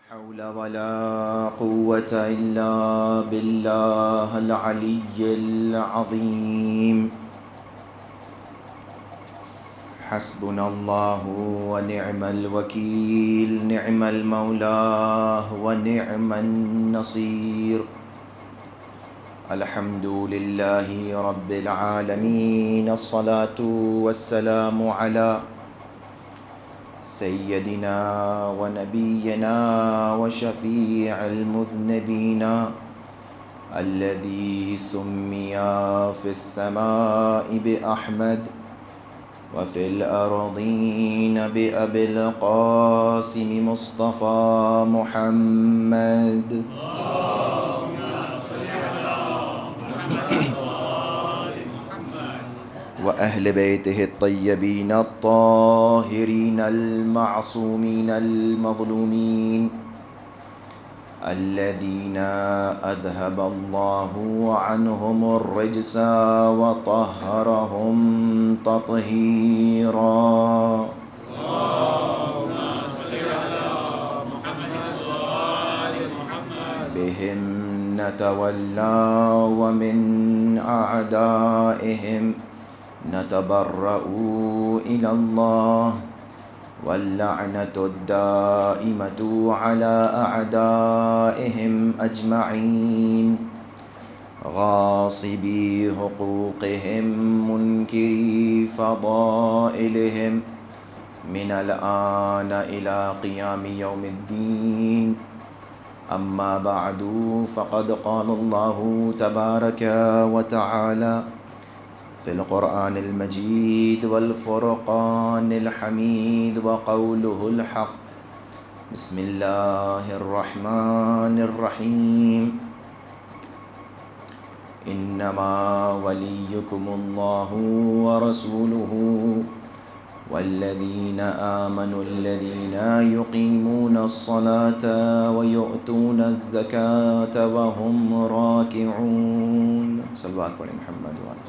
حول ولا قوة إلا بالله العلي العظيم. حسبنا الله ونعم الوكيل، نعم المولى ونعم النصير. الحمد لله رب العالمين، الصلاة والسلام على سيدنا ونبينا وشفيع المذنبين، الذي سمي في السماء بأحمد وفي الأرضين بأبي القاسم مصطفى محمد. وأهل بيته الطيبين الطاهرين المعصومين المظلومين، الذين أذهب الله عنهم الرجس وطهرهم تطهيرا. بهم نتولى ومن أعدائهم نتبرأ إلى الله، واللعنة الدائمة على أعدائهم أجمعين، غاصبي حقوقهم منكري فضائلهم، من الآن إلى قيام يوم الدين. أما بعد، فقد قال الله تبارك وتعالى في القرآن المجيد والفرقان الحميد وقوله الحق: بسم الله الرحمن الرحيم. إنما وليكم الله ورسوله والذين آمنوا الذين يقيمون الصلاة ويؤتون الزكاة وهم راكعون. صلوات پڑھیں محمد وعلى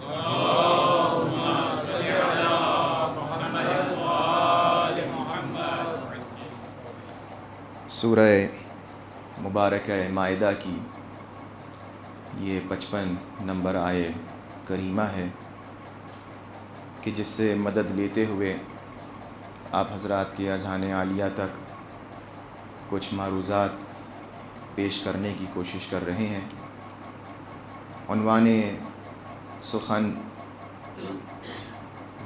سورہ مبارکہ مائدہ کی یہ 55 نمبر آیے کریمہ ہے کہ جس سے مدد لیتے ہوئے آپ حضرات کی اذہان عالیہ تک کچھ معروضات پیش کرنے کی کوشش کر رہے ہیں. عنوان سخن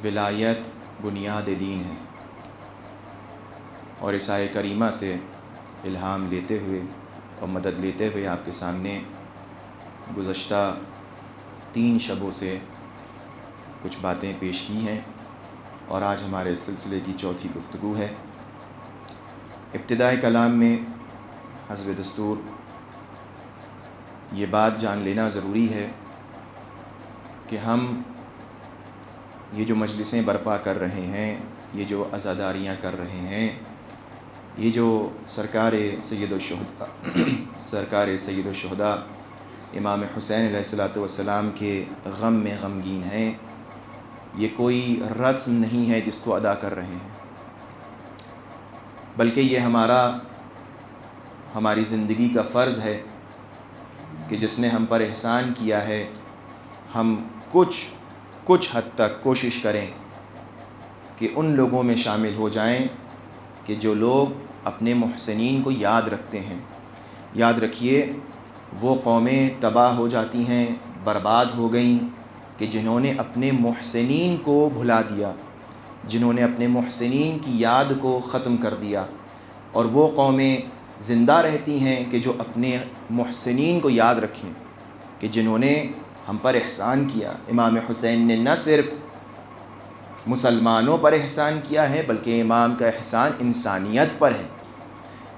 ولایت بنیاد دین ہے، اور اس آیہ کریمہ سے الہام لیتے ہوئے اور مدد لیتے ہوئے آپ کے سامنے گزشتہ 3 شبوں سے کچھ باتیں پیش کی ہیں، اور آج ہمارے سلسلے کی چوتھی گفتگو ہے. ابتدائے کلام میں حسب دستور یہ بات جان لینا ضروری ہے کہ ہم یہ جو مجلسیں برپا کر رہے ہیں، یہ جو عزاداریاں کر رہے ہیں، یہ جو سرکار سید الشہداء امام حسین علیہ السلام کے غم میں غمگین ہیں، یہ کوئی رسم نہیں ہے جس کو ادا کر رہے ہیں، بلکہ یہ ہماری زندگی کا فرض ہے کہ جس نے ہم پر احسان کیا ہے، ہم کچھ حد تک کوشش کریں کہ ان لوگوں میں شامل ہو جائیں کہ جو لوگ اپنے محسنین کو یاد رکھتے ہیں. یاد رکھیے، وہ قومیں تباہ ہو جاتی ہیں، برباد ہو گئیں کہ جنہوں نے اپنے محسنین کو بھلا دیا، جنہوں نے اپنے محسنین کی یاد کو ختم کر دیا. اور وہ قومیں زندہ رہتی ہیں کہ جو اپنے محسنین کو یاد رکھیں کہ جنہوں نے ہم پر احسان کیا. امام حسین نے نہ صرف مسلمانوں پر احسان کیا ہے، بلکہ امام کا احسان انسانیت پر ہے.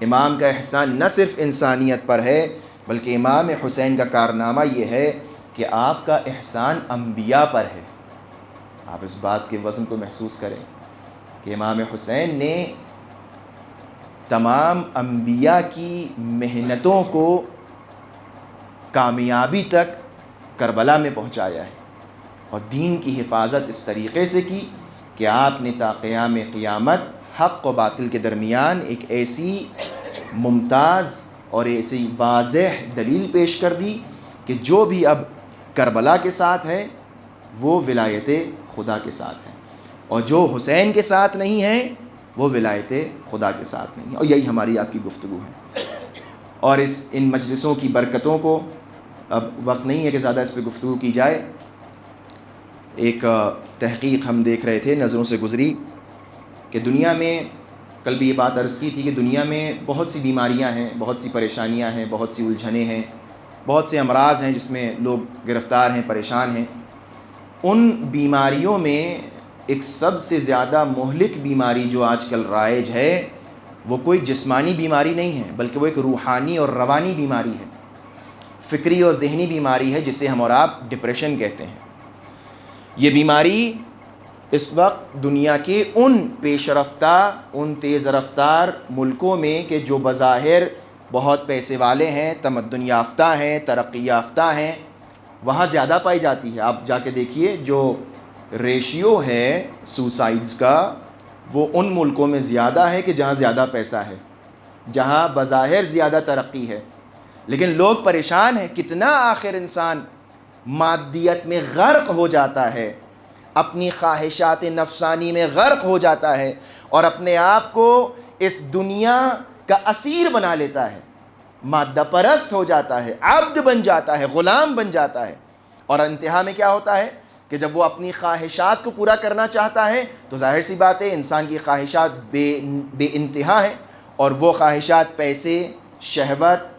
امام کا احسان نہ صرف انسانیت پر ہے، بلکہ امام حسین کا کارنامہ یہ ہے کہ آپ کا احسان انبیاء پر ہے. آپ اس بات کے وزن کو محسوس کریں کہ امام حسین نے تمام انبیاء کی محنتوں کو کامیابی تک کربلا میں پہنچایا ہے، اور دین کی حفاظت اس طریقے سے کی کہ آپ نے تا قیام قیامت حق و باطل کے درمیان ایک ایسی ممتاز اور ایسی واضح دلیل پیش کر دی کہ جو بھی اب کربلا کے ساتھ ہے وہ ولایت خدا کے ساتھ ہے، اور جو حسین کے ساتھ نہیں ہے وہ ولایت خدا کے ساتھ نہیں ہے۔ اور یہی ہماری آپ کی گفتگو ہے، اور ان مجلسوں کی برکتوں کو اب وقت نہیں ہے کہ زیادہ اس پہ گفتگو کی جائے۔ ایک تحقیق ہم دیکھ رہے تھے، نظروں سے گزری، کہ دنیا میں، کل بھی یہ بات عرض کی تھی کہ دنیا میں بہت سی بیماریاں ہیں، بہت سی پریشانیاں ہیں، بہت سی الجھنیں ہیں، بہت سے امراض ہیں جس میں لوگ گرفتار ہیں، پریشان ہیں۔ ان بیماریوں میں ایک سب سے زیادہ مہلک بیماری جو آج کل رائج ہے وہ کوئی جسمانی بیماری نہیں ہے، بلکہ وہ ایک روحانی اور روانی بیماری ہے، فکری اور ذہنی بیماری ہے، جسے ہم اور آپ ڈپریشن کہتے ہیں۔ یہ بیماری اس وقت دنیا کے ان پیش رفتہ، ان تیز رفتار ملکوں میں کہ جو بظاہر بہت پیسے والے ہیں، تمدن یافتہ ہیں، ترقی یافتہ ہیں، وہاں زیادہ پائی جاتی ہے۔ آپ جا کے دیکھیے جو ریشیو ہے سوسائڈز کا، وہ ان ملکوں میں زیادہ ہے کہ جہاں زیادہ پیسہ ہے، جہاں بظاہر زیادہ ترقی ہے، لیکن لوگ پریشان ہیں۔ کتنا آخر انسان مادیت میں غرق ہو جاتا ہے، اپنی خواہشات نفسانی میں غرق ہو جاتا ہے، اور اپنے آپ کو اس دنیا کا اسیر بنا لیتا ہے، مادہ پرست ہو جاتا ہے، عبد بن جاتا ہے، غلام بن جاتا ہے۔ اور انتہا میں کیا ہوتا ہے کہ جب وہ اپنی خواہشات کو پورا کرنا چاہتا ہے تو ظاہر سی بات ہے انسان کی خواہشات بے انتہا ہیں، اور وہ خواہشات پیسے، شہوت،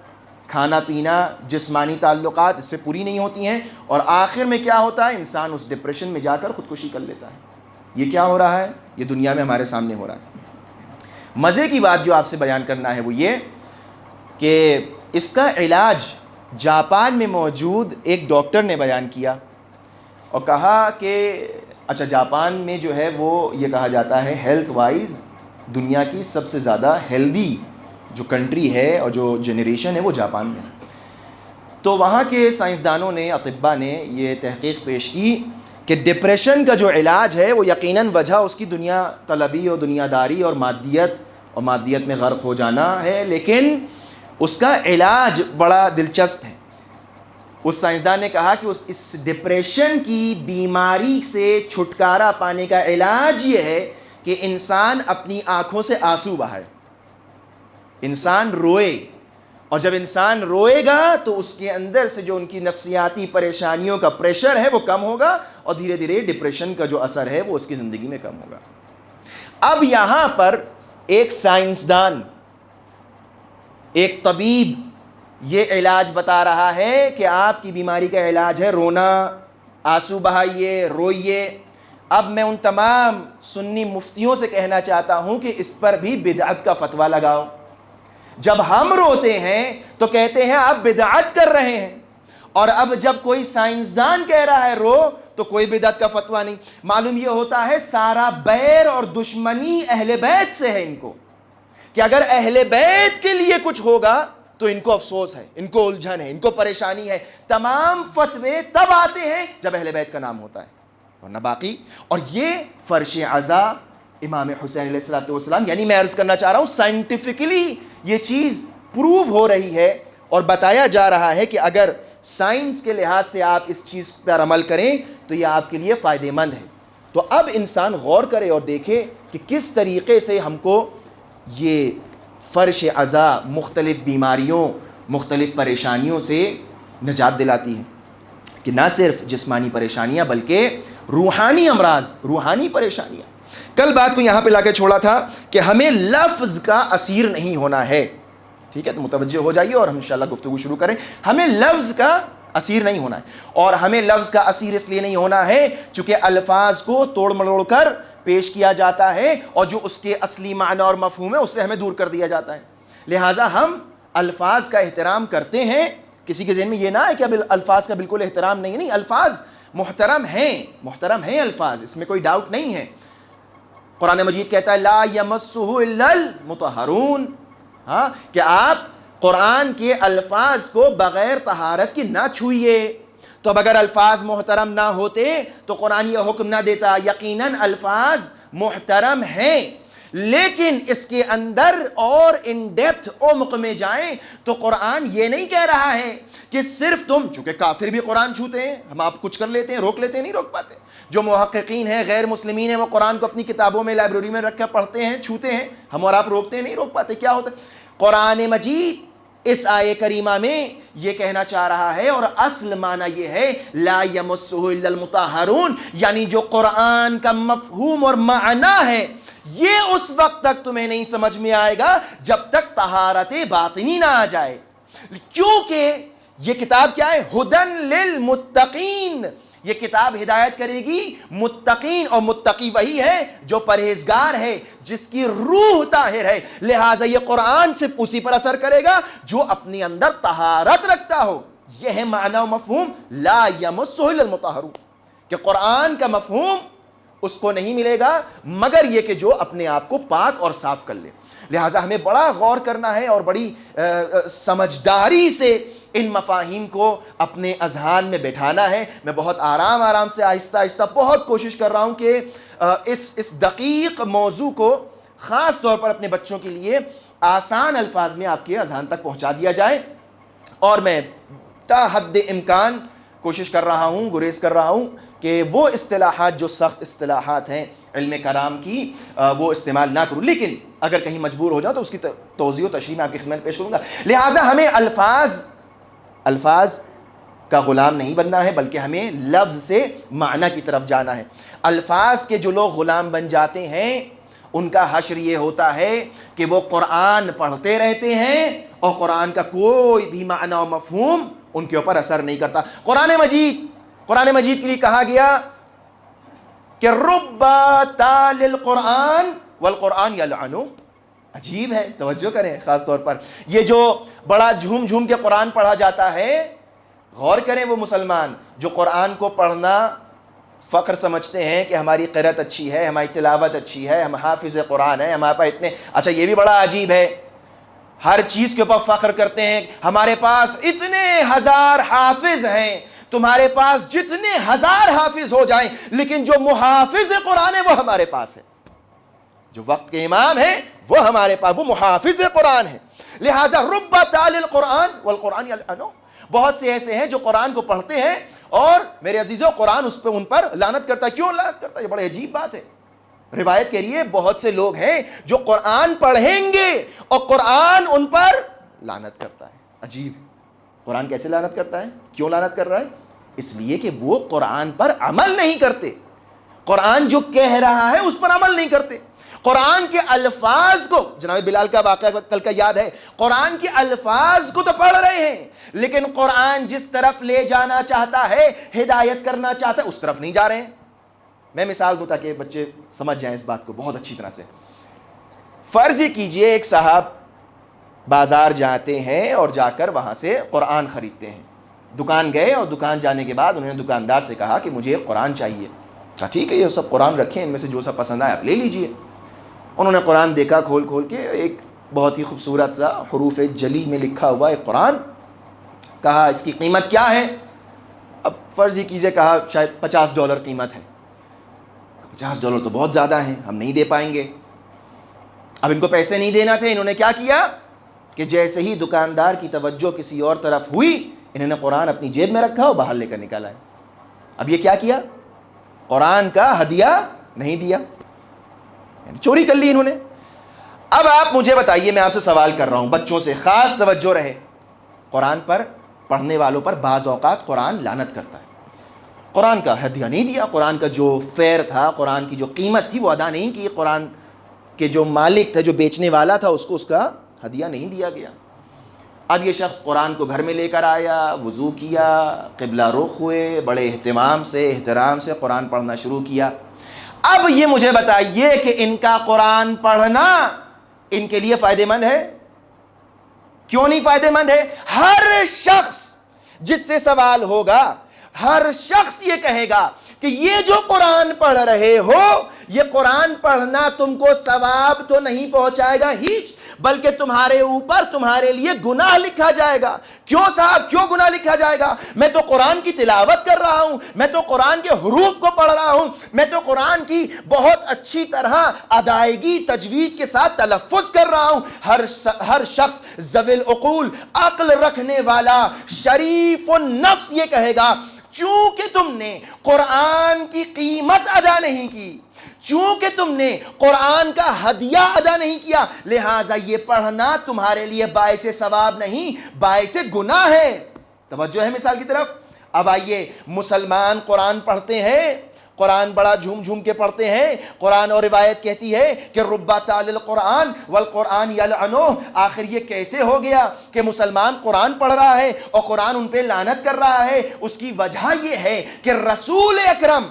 کھانا پینا، جسمانی تعلقات اس سے پوری نہیں ہوتی ہیں، اور آخر میں کیا ہوتا ہے، انسان اس ڈپریشن میں جا کر خودکشی کر لیتا ہے۔ یہ کیا ہو رہا ہے؟ یہ دنیا میں ہمارے سامنے ہو رہا ہے۔ مزے کی بات جو آپ سے بیان کرنا ہے وہ یہ کہ اس کا علاج جاپان میں موجود ایک ڈاکٹر نے بیان کیا، اور کہا کہ اچھا جاپان میں جو ہے وہ یہ کہا جاتا ہے ہیلتھ وائز دنیا کی سب سے زیادہ ہیلدی جو کنٹری ہے اور جو جنریشن ہے وہ جاپان میں۔ تو وہاں کے سائنسدانوں نے، اطباء نے یہ تحقیق پیش کی کہ ڈپریشن کا جو علاج ہے وہ یقیناً وجہ اس کی دنیا طلبی اور دنیا داری اور مادیت میں غرق ہو جانا ہے، لیکن اس کا علاج بڑا دلچسپ ہے۔ اس سائنسدان نے کہا کہ اس ڈپریشن کی بیماری سے چھٹکارا پانے کا علاج یہ ہے کہ انسان اپنی آنکھوں سے آنسو بہائے، انسان روئے، اور جب انسان روئے گا تو اس کے اندر سے جو ان کی نفسیاتی پریشانیوں کا پریشر ہے وہ کم ہوگا، اور دھیرے دھیرے ڈپریشن کا جو اثر ہے وہ اس کی زندگی میں کم ہوگا۔ اب یہاں پر ایک سائنسدان، ایک طبیب یہ علاج بتا رہا ہے کہ آپ کی بیماری کا علاج ہے رونا، آنسو بہائیے، روئیے۔ اب میں ان تمام سنی مفتیوں سے کہنا چاہتا ہوں کہ اس پر بھی بدعت کا فتویٰ لگاؤ۔ جب ہم روتے ہیں تو کہتے ہیں آپ بدعت کر رہے ہیں، اور اب جب کوئی سائنسدان کہہ رہا ہے رو تو کوئی بدعت کا فتویٰ نہیں۔ معلوم یہ ہوتا ہے سارا بیر اور دشمنی اہل بیت سے ہے ان کو، کہ اگر اہل بیت کے لیے کچھ ہوگا تو ان کو افسوس ہے، ان کو الجھن ہے، ان کو پریشانی ہے۔ تمام فتوے تب آتے ہیں جب اہل بیت کا نام ہوتا ہے، ورنہ باقی۔ اور یہ فرش عزا امام حسین علیہ السلام، یعنی میں عرض کرنا چاہ رہا ہوں سائنٹیفکلی یہ چیز پروو ہو رہی ہے، اور بتایا جا رہا ہے کہ اگر سائنس کے لحاظ سے آپ اس چیز پر عمل کریں تو یہ آپ کے لیے فائدہ مند ہے۔ تو اب انسان غور کرے اور دیکھے کہ کس طریقے سے ہم کو یہ فرش عزا مختلف بیماریوں، مختلف پریشانیوں سے نجات دلاتی ہے، کہ نہ صرف جسمانی پریشانیاں بلکہ روحانی امراض، روحانی پریشانیاں۔ کل بات کو یہاں پہ لا کے چھوڑا تھا کہ ہمیں لفظ کا اسیر نہیں ہونا ہے، ٹھیک ہے؟ تو متوجہ ہو جائیے اور ہم انشاءاللہ گفتگو شروع کریں۔ ہمیں لفظ کا اسیر نہیں ہونا ہے، اور ہمیں لفظ کا اسیر اس لیے نہیں ہونا ہے چونکہ الفاظ کو توڑ مروڑ کر پیش کیا جاتا ہے، اور جو اس کے اصلی معنی اور مفہوم ہے اس سے ہمیں دور کر دیا جاتا ہے۔ لہٰذا ہم الفاظ کا احترام کرتے ہیں۔ کسی کے ذہن میں یہ نہ ہے کہ اب الفاظ کا بالکل احترام نہیں ہے، نہیں، الفاظ محترم ہیں الفاظ، اس میں کوئی ڈاؤٹ نہیں ہے۔ قرآن مجید کہتا ہے لا یمسہ الا المطہرون، ہاں، کہ آپ قرآن کے الفاظ کو بغیر طہارت کے نہ چھوئیے۔ تو اب اگر الفاظ محترم نہ ہوتے تو قرآن یہ حکم نہ دیتا۔ یقیناً الفاظ محترم ہیں، لیکن اس کے اندر اور ان ڈیپتھ عمق میں جائیں تو قرآن یہ نہیں کہہ رہا ہے کہ صرف تم، چونکہ کافر بھی قرآن چھوتے ہیں، ہم آپ کچھ کر لیتے ہیں، روک لیتے ہیں، نہیں روک پاتے. جو محققین ہیں، غیر مسلمین ہیں، وہ قرآن کو اپنی کتابوں میں، لائبریری میں رکھ کر پڑھتے ہیں، چھوتے ہیں. ہم اور آپ روکتے ہیں، نہیں روک پاتے. کیا ہوتا ہے؟ قرآن مجید اس آیے کریمہ میں یہ کہنا چاہ رہا ہے، اور اصل معنی یہ ہے لا یمسہ الا المطہرون، یعنی جو قرآن کا مفہوم اور معنی ہے یہ اس وقت تک تمہیں نہیں سمجھ میں آئے گا جب تک طہارت باطنی نہ آ جائے. کیونکہ یہ کتاب کیا ہے؟ ہدن للمتقین. یہ کتاب ہدایت کرے گی متقین، اور متقی وہی ہے جو پرہیزگار ہے، جس کی روح طاہر ہے. لہٰذا یہ قرآن صرف اسی پر اثر کرے گا جو اپنے اندر طہارت رکھتا ہو. یہ ہے معنی و مفہوم لا یمسہ الا المطہرون، کہ قرآن کا مفہوم اس کو نہیں ملے گا مگر یہ کہ جو اپنے آپ کو پاک اور صاف کر لے. لہٰذا ہمیں بڑا غور کرنا ہے اور بڑی سمجھداری سے ان مفاہیم کو اپنے اذہان میں بٹھانا ہے. میں بہت آرام سے آہستہ آہستہ بہت کوشش کر رہا ہوں کہ اس دقیق موضوع کو خاص طور پر اپنے بچوں کے لیے آسان الفاظ میں آپ کے اذہان تک پہنچا دیا جائے. اور میں تا حد امکان کوشش کر رہا ہوں، گریز کر رہا ہوں کہ وہ اصطلاحات جو سخت اصطلاحات ہیں علم کلام کی وہ استعمال نہ کروں، لیکن اگر کہیں مجبور ہو جاؤ تو اس کی توضیح و تشریح میں آپ کی خدمت پیش کروں گا. لہٰذا ہمیں الفاظ کا غلام نہیں بننا ہے، بلکہ ہمیں لفظ سے معنی کی طرف جانا ہے. الفاظ کے جو لوگ غلام بن جاتے ہیں ان کا حشر یہ ہوتا ہے کہ وہ قرآن پڑھتے رہتے ہیں اور قرآن کا کوئی بھی معنی و مفہوم ان کے اوپر اثر نہیں کرتا. قرآن مجید کے لیے کہا گیا کہ رب تال القرآن والقرآن یلعنو. عجیب ہے، توجہ کریں خاص طور پر یہ جو بڑا جھوم جھوم کے قرآن پڑھا جاتا ہے. غور کریں وہ مسلمان جو قرآن کو پڑھنا فخر سمجھتے ہیں کہ ہماری قرأت اچھی ہے، ہماری تلاوت اچھی ہے، ہم حافظ قرآن ہیں، ہمارے پاس اتنے، اچھا یہ بھی بڑا عجیب ہے، ہر چیز کے اوپر فخر کرتے ہیں. ہمارے پاس اتنے ہزار حافظ ہیں، تمہارے پاس جتنے ہزار حافظ ہو جائیں، لیکن جو محافظ قرآن ہے وہ ہمارے پاس ہے، جو وقت کے امام ہیں وہ ہمارے پاس، وہ محافظ قرآن ہے. لہٰذا رب تال القرآن والقرآن یلعنو. بہت سے ایسے ہیں جو قرآن کو پڑھتے ہیں اور میرے عزیزوں قرآن ان پر لعنت کرتا ہے. کیوں لعنت کرتا ہے؟ یہ بڑی عجیب بات ہے. روایت کے لیے بہت سے لوگ ہیں جو قرآن پڑھیں گے اور قرآن ان پر لعنت کرتا ہے. عجیب، قرآن کیسے لعنت کرتا ہے؟ کیوں لعنت کر رہا ہے؟ اس لیے کہ وہ قرآن پر عمل نہیں کرتے. قرآن جو کہہ رہا ہے اس پر عمل نہیں کرتے. قرآن کے الفاظ کو، جناب بلال کا واقعہ کل کا یاد ہے، قرآن کے الفاظ کو تو پڑھ رہے ہیں لیکن قرآن جس طرف لے جانا چاہتا ہے، ہدایت کرنا چاہتا ہے، اس طرف نہیں جا رہے ہیں. میں مثال دوں تاکہ بچے سمجھ جائیں اس بات کو بہت اچھی طرح سے. فرض کیجئے ایک صاحب بازار جاتے ہیں اور جا کر وہاں سے قرآن خریدتے ہیں. دکان گئے اور دکان جانے کے بعد انہوں نے دکاندار سے کہا کہ مجھے ایک قرآن چاہیے. کہا ٹھیک ہے یہ سب قرآن رکھیں، ان میں سے جو سب پسند آئے آپ لے لیجئے. انہوں نے قرآن دیکھا کھول کے، ایک بہت ہی خوبصورت سا حروف جلی میں لکھا ہوا ایک قرآن. کہا اس کی قیمت کیا ہے؟ اب فرض کیجئے کہا شاید $50 قیمت ہے. $50 تو بہت زیادہ ہیں، ہم نہیں دے پائیں گے. اب ان کو پیسے نہیں دینا تھے. انہوں نے کیا کیا کہ جیسے ہی دکاندار کی توجہ کسی اور طرف ہوئی، انہوں نے قرآن اپنی جیب میں رکھا اور باہر لے کر نکالا ہے. اب یہ کیا قرآن کا ہدیہ نہیں دیا، چوری کر لی انہوں نے. اب آپ مجھے بتائیے، میں آپ سے سوال کر رہا ہوں، بچوں سے خاص توجہ رہے. قرآن پر پڑھنے والوں پر بعض اوقات قرآن لعنت کرتا ہے. قرآن کا ہدیہ نہیں دیا، قرآن کا جو فیر تھا، قرآن کی جو قیمت تھی وہ ادا نہیں کی، قرآن کے جو مالک تھا، جو بیچنے والا تھا، اس کو اس کا ہدیہ نہیں دیا گیا. اب یہ شخص قرآن کو گھر میں لے کر آیا، وضو کیا، قبلہ رخ ہوئے، بڑے اہتمام سے احترام سے قرآن پڑھنا شروع کیا. اب یہ مجھے بتائیے کہ ان کا قرآن پڑھنا ان کے لیے فائدہ مند ہے؟ کیوں نہیں فائدہ مند ہے؟ ہر شخص جس سے سوال ہوگا، ہر شخص یہ کہے گا کہ یہ جو قرآن پڑھ رہے ہو، یہ قرآن پڑھنا تم کو ثواب تو نہیں پہنچائے گا ہیچ، بلکہ تمہارے اوپر تمہارے لیے گناہ لکھا جائے گا۔ کیوں صاحب، کیوں گناہ لکھا جائے گا؟ میں تو قرآن کی تلاوت کر رہا ہوں، میں تو قرآن کے حروف کو پڑھ رہا ہوں، میں تو قرآن کی بہت اچھی طرح ادائیگی تجوید کے ساتھ تلفظ کر رہا ہوں۔ ہر شخص ذوی العقول، عقل رکھنے والا، شریف النفس یہ کہے گا چونکہ تم نے قرآن کی قیمت ادا نہیں کی، چونکہ تم نے قرآن کا ہدیہ ادا نہیں کیا، لہٰذا یہ پڑھنا تمہارے لیے باعث ثواب نہیں، باعث گناہ ہے۔ توجہ ہے مثال کی طرف؟ اب آئیے، مسلمان قرآن پڑھتے ہیں، قرآن بڑا جھوم جھوم کے پڑھتے ہیں، قرآن اور روایت کہتی ہے کہ ربا تعالی القرآن والقرآن یلعنہ، آخر یہ کیسے ہو گیا کہ مسلمان قرآن پڑھ رہا ہے اور قرآن ان پہ لعنت کر رہا ہے؟ اس کی وجہ یہ ہے کہ رسول اکرم